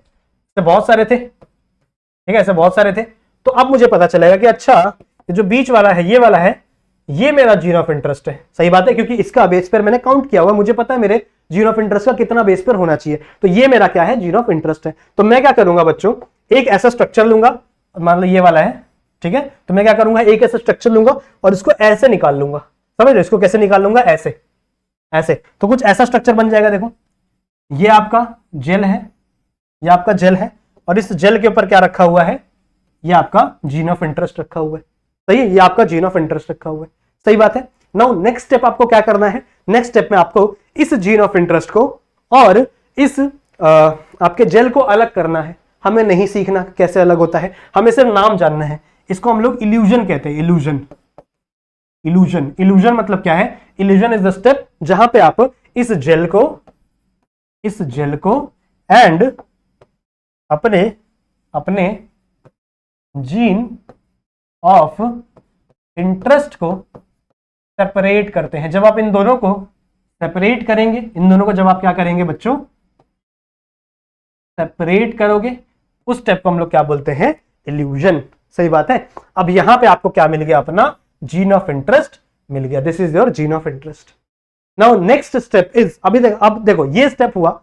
बहुत सारे थे, ठीक है, ऐसे बहुत सारे थे। तो अब मुझे पता चलेगा कि अच्छा जो बीच वाला है, ये वाला है, ये मेरा जीन ऑफ इंटरेस्ट है। सही बात है, क्योंकि इसका बेस पेयर मैंने काउंट किया हुआ, मुझे पता है मेरे जीन ऑफ इंटरेस्ट का कितना बेस पेयर होना चाहिए। तो ये मेरा क्या है, जीन ऑफ इंटरेस्ट है। तो मैं क्या करूंगा बच्चों, एक ऐसा स्ट्रक्चर लूंगा, मान लो ये वाला है, ठीक है, तो मैं क्या करूंगा, एक ऐसा स्ट्रक्चर लूंगा और इसको ऐसे निकाल लूंगा। समझ रहे हो, इसको कैसे निकाल लूंगा, ऐसे। तो कुछ ऐसा स्ट्रक्चर बन जाएगा। देखो ये आपका जेल है, ये आपका जेल है, और इस जेल के ऊपर क्या रखा हुआ है, ये आपका जीन ऑफ इंटरेस्ट रखा हुआ है। सही है, ये आपका जीन ऑफ इंटरेस्ट रखा हुआ है। सही बात है। नाउ नेक्स्ट स्टेप आपको क्या करना है, नेक्स्ट स्टेप में आपको इस जीन ऑफ इंटरेस्ट को और इस आपके जेल को अलग करना है। हमें नहीं सीखना कैसे अलग होता है, हमें सिर्फ नाम जानना है। इसको हम लोग इल्यूजन कहते हैं। इल्यूजन मतलब क्या है, इल्यूजन इज द स्टेप जहां पे आप इस जेल को एंड अपने जीन ऑफ इंटरेस्ट को सेपरेट करते हैं। जब आप इन दोनों को सेपरेट करेंगे, इन दोनों को जब आप क्या करेंगे बच्चों, सेपरेट करोगे, उस स्टेप को हम लोग क्या बोलते हैं, इल्यूजन। सही बात है। अब यहां पे आपको क्या मिल गया, अपना जीन ऑफ इंटरेस्ट मिल गया। This is your gene of interest. Now next step is, अब देखो ये स्टेप हुआ,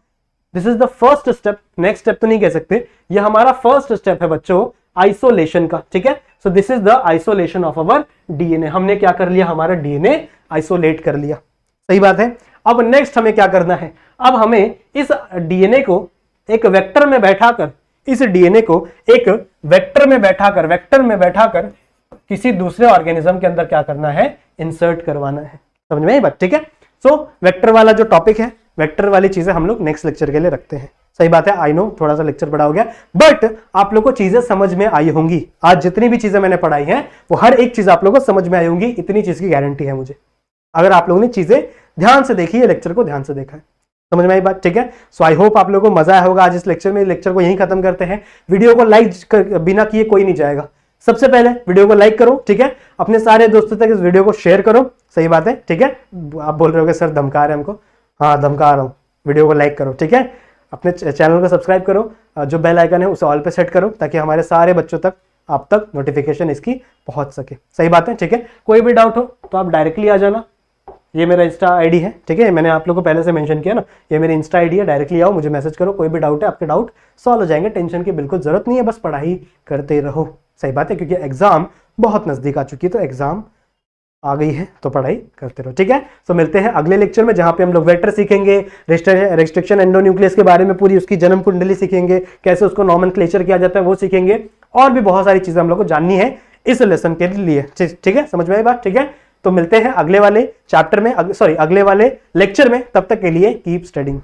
this is the first step. Next step तो नहीं कह सकते, ये हमारा फर्स्ट स्टेप है बच्चों आइसोलेशन का। ठीक है, so this is the isolation of our DNA. हमने क्या कर लिया, हमारा डीएनए आइसोलेट कर लिया। सही बात है। अब नेक्स्ट हमें क्या करना है, अब हमें इस डीएनए को एक वेक्टर में बैठाकर, इस डीएनए को एक वेक्टर में बैठाकर किसी दूसरे ऑर्गेनिज्म के अंदर क्या करना है, इंसर्ट करवाना है। समझ में आई बात? ठीक है, सो वेक्टर वाला जो टॉपिक है, वेक्टर वाली चीजें हम लोग नेक्स्ट लेक्चर के लिए रखते हैं। सही बात है, आई नो थोड़ा सा लेक्चर बड़ा हो गया, बट आप लोग को चीजें समझ में आई होंगी। आज जितनी भी चीजें मैंने पढ़ाई हैं वो हर एक चीज आप लोगों को समझ में आई होंगी, इतनी चीज की गारंटी है मुझे, अगर आप लोगों ने चीजें ध्यान से देखी है, लेक्चर को ध्यान से देखा है। समझ में आई बात? ठीक है, सो आई होप आप लोगों को मजा आया होगा आज इस लेक्चर में। लेक्चर को यहीं खत्म करते हैं। वीडियो को लाइक बिना किए कोई नहीं जाएगा। सबसे पहले वीडियो को लाइक करो, ठीक है, अपने सारे दोस्तों तक इस वीडियो को शेयर करो। सही बात है, ठीक है। आप बोल रहे हो सर धमका रहे हैं हमको, हाँ धमका रहा हूँ। वीडियो को लाइक करो, ठीक है, अपने चैनल को सब्सक्राइब करो, जो बेल आइकन है उसे ऑल पे सेट करो ताकि हमारे सारे बच्चों तक, आप तक नोटिफिकेशन इसकी पहुंच सके। सही बात है, ठीक है। कोई भी डाउट हो तो आप डायरेक्टली आ जाना, ये मेरा इंस्टा आईडी है, ठीक है, मैंने आप लोगों को पहले से मेंशन किया ना, ये मेरी इंस्टा आईडी है। डायरेक्टली आओ, मुझे मैसेज करो, कोई भी डाउट है, आपके डाउट सॉल्व हो जाएंगे। टेंशन की बिल्कुल जरूरत नहीं है, बस पढ़ाई करते रहो। सही बात है, क्योंकि एग्जाम बहुत नजदीक आ चुकी है, तो एग्जाम आ गई है तो पढ़ाई करते रहो, ठीक है। तो मिलते हैं अगले लेक्चर में, जहां पे हम लोग वेक्टर सीखेंगे, रेस्ट्रिक्शन एंडोन्यूक्लियस के बारे में, पूरी उसकी जन्म कुंडली सीखेंगे, कैसे उसको नॉमेनक्लेचर किया जाता है वो सीखेंगे, और भी बहुत सारी चीजें हम लोग को जाननी है इस लेसन के लिए। ठीक है, समझ में आई बात? ठीक है, तो मिलते हैं अगले वाले चैप्टर में, अगले वाले लेक्चर में। तब तक के लिए कीप स्टडिंग।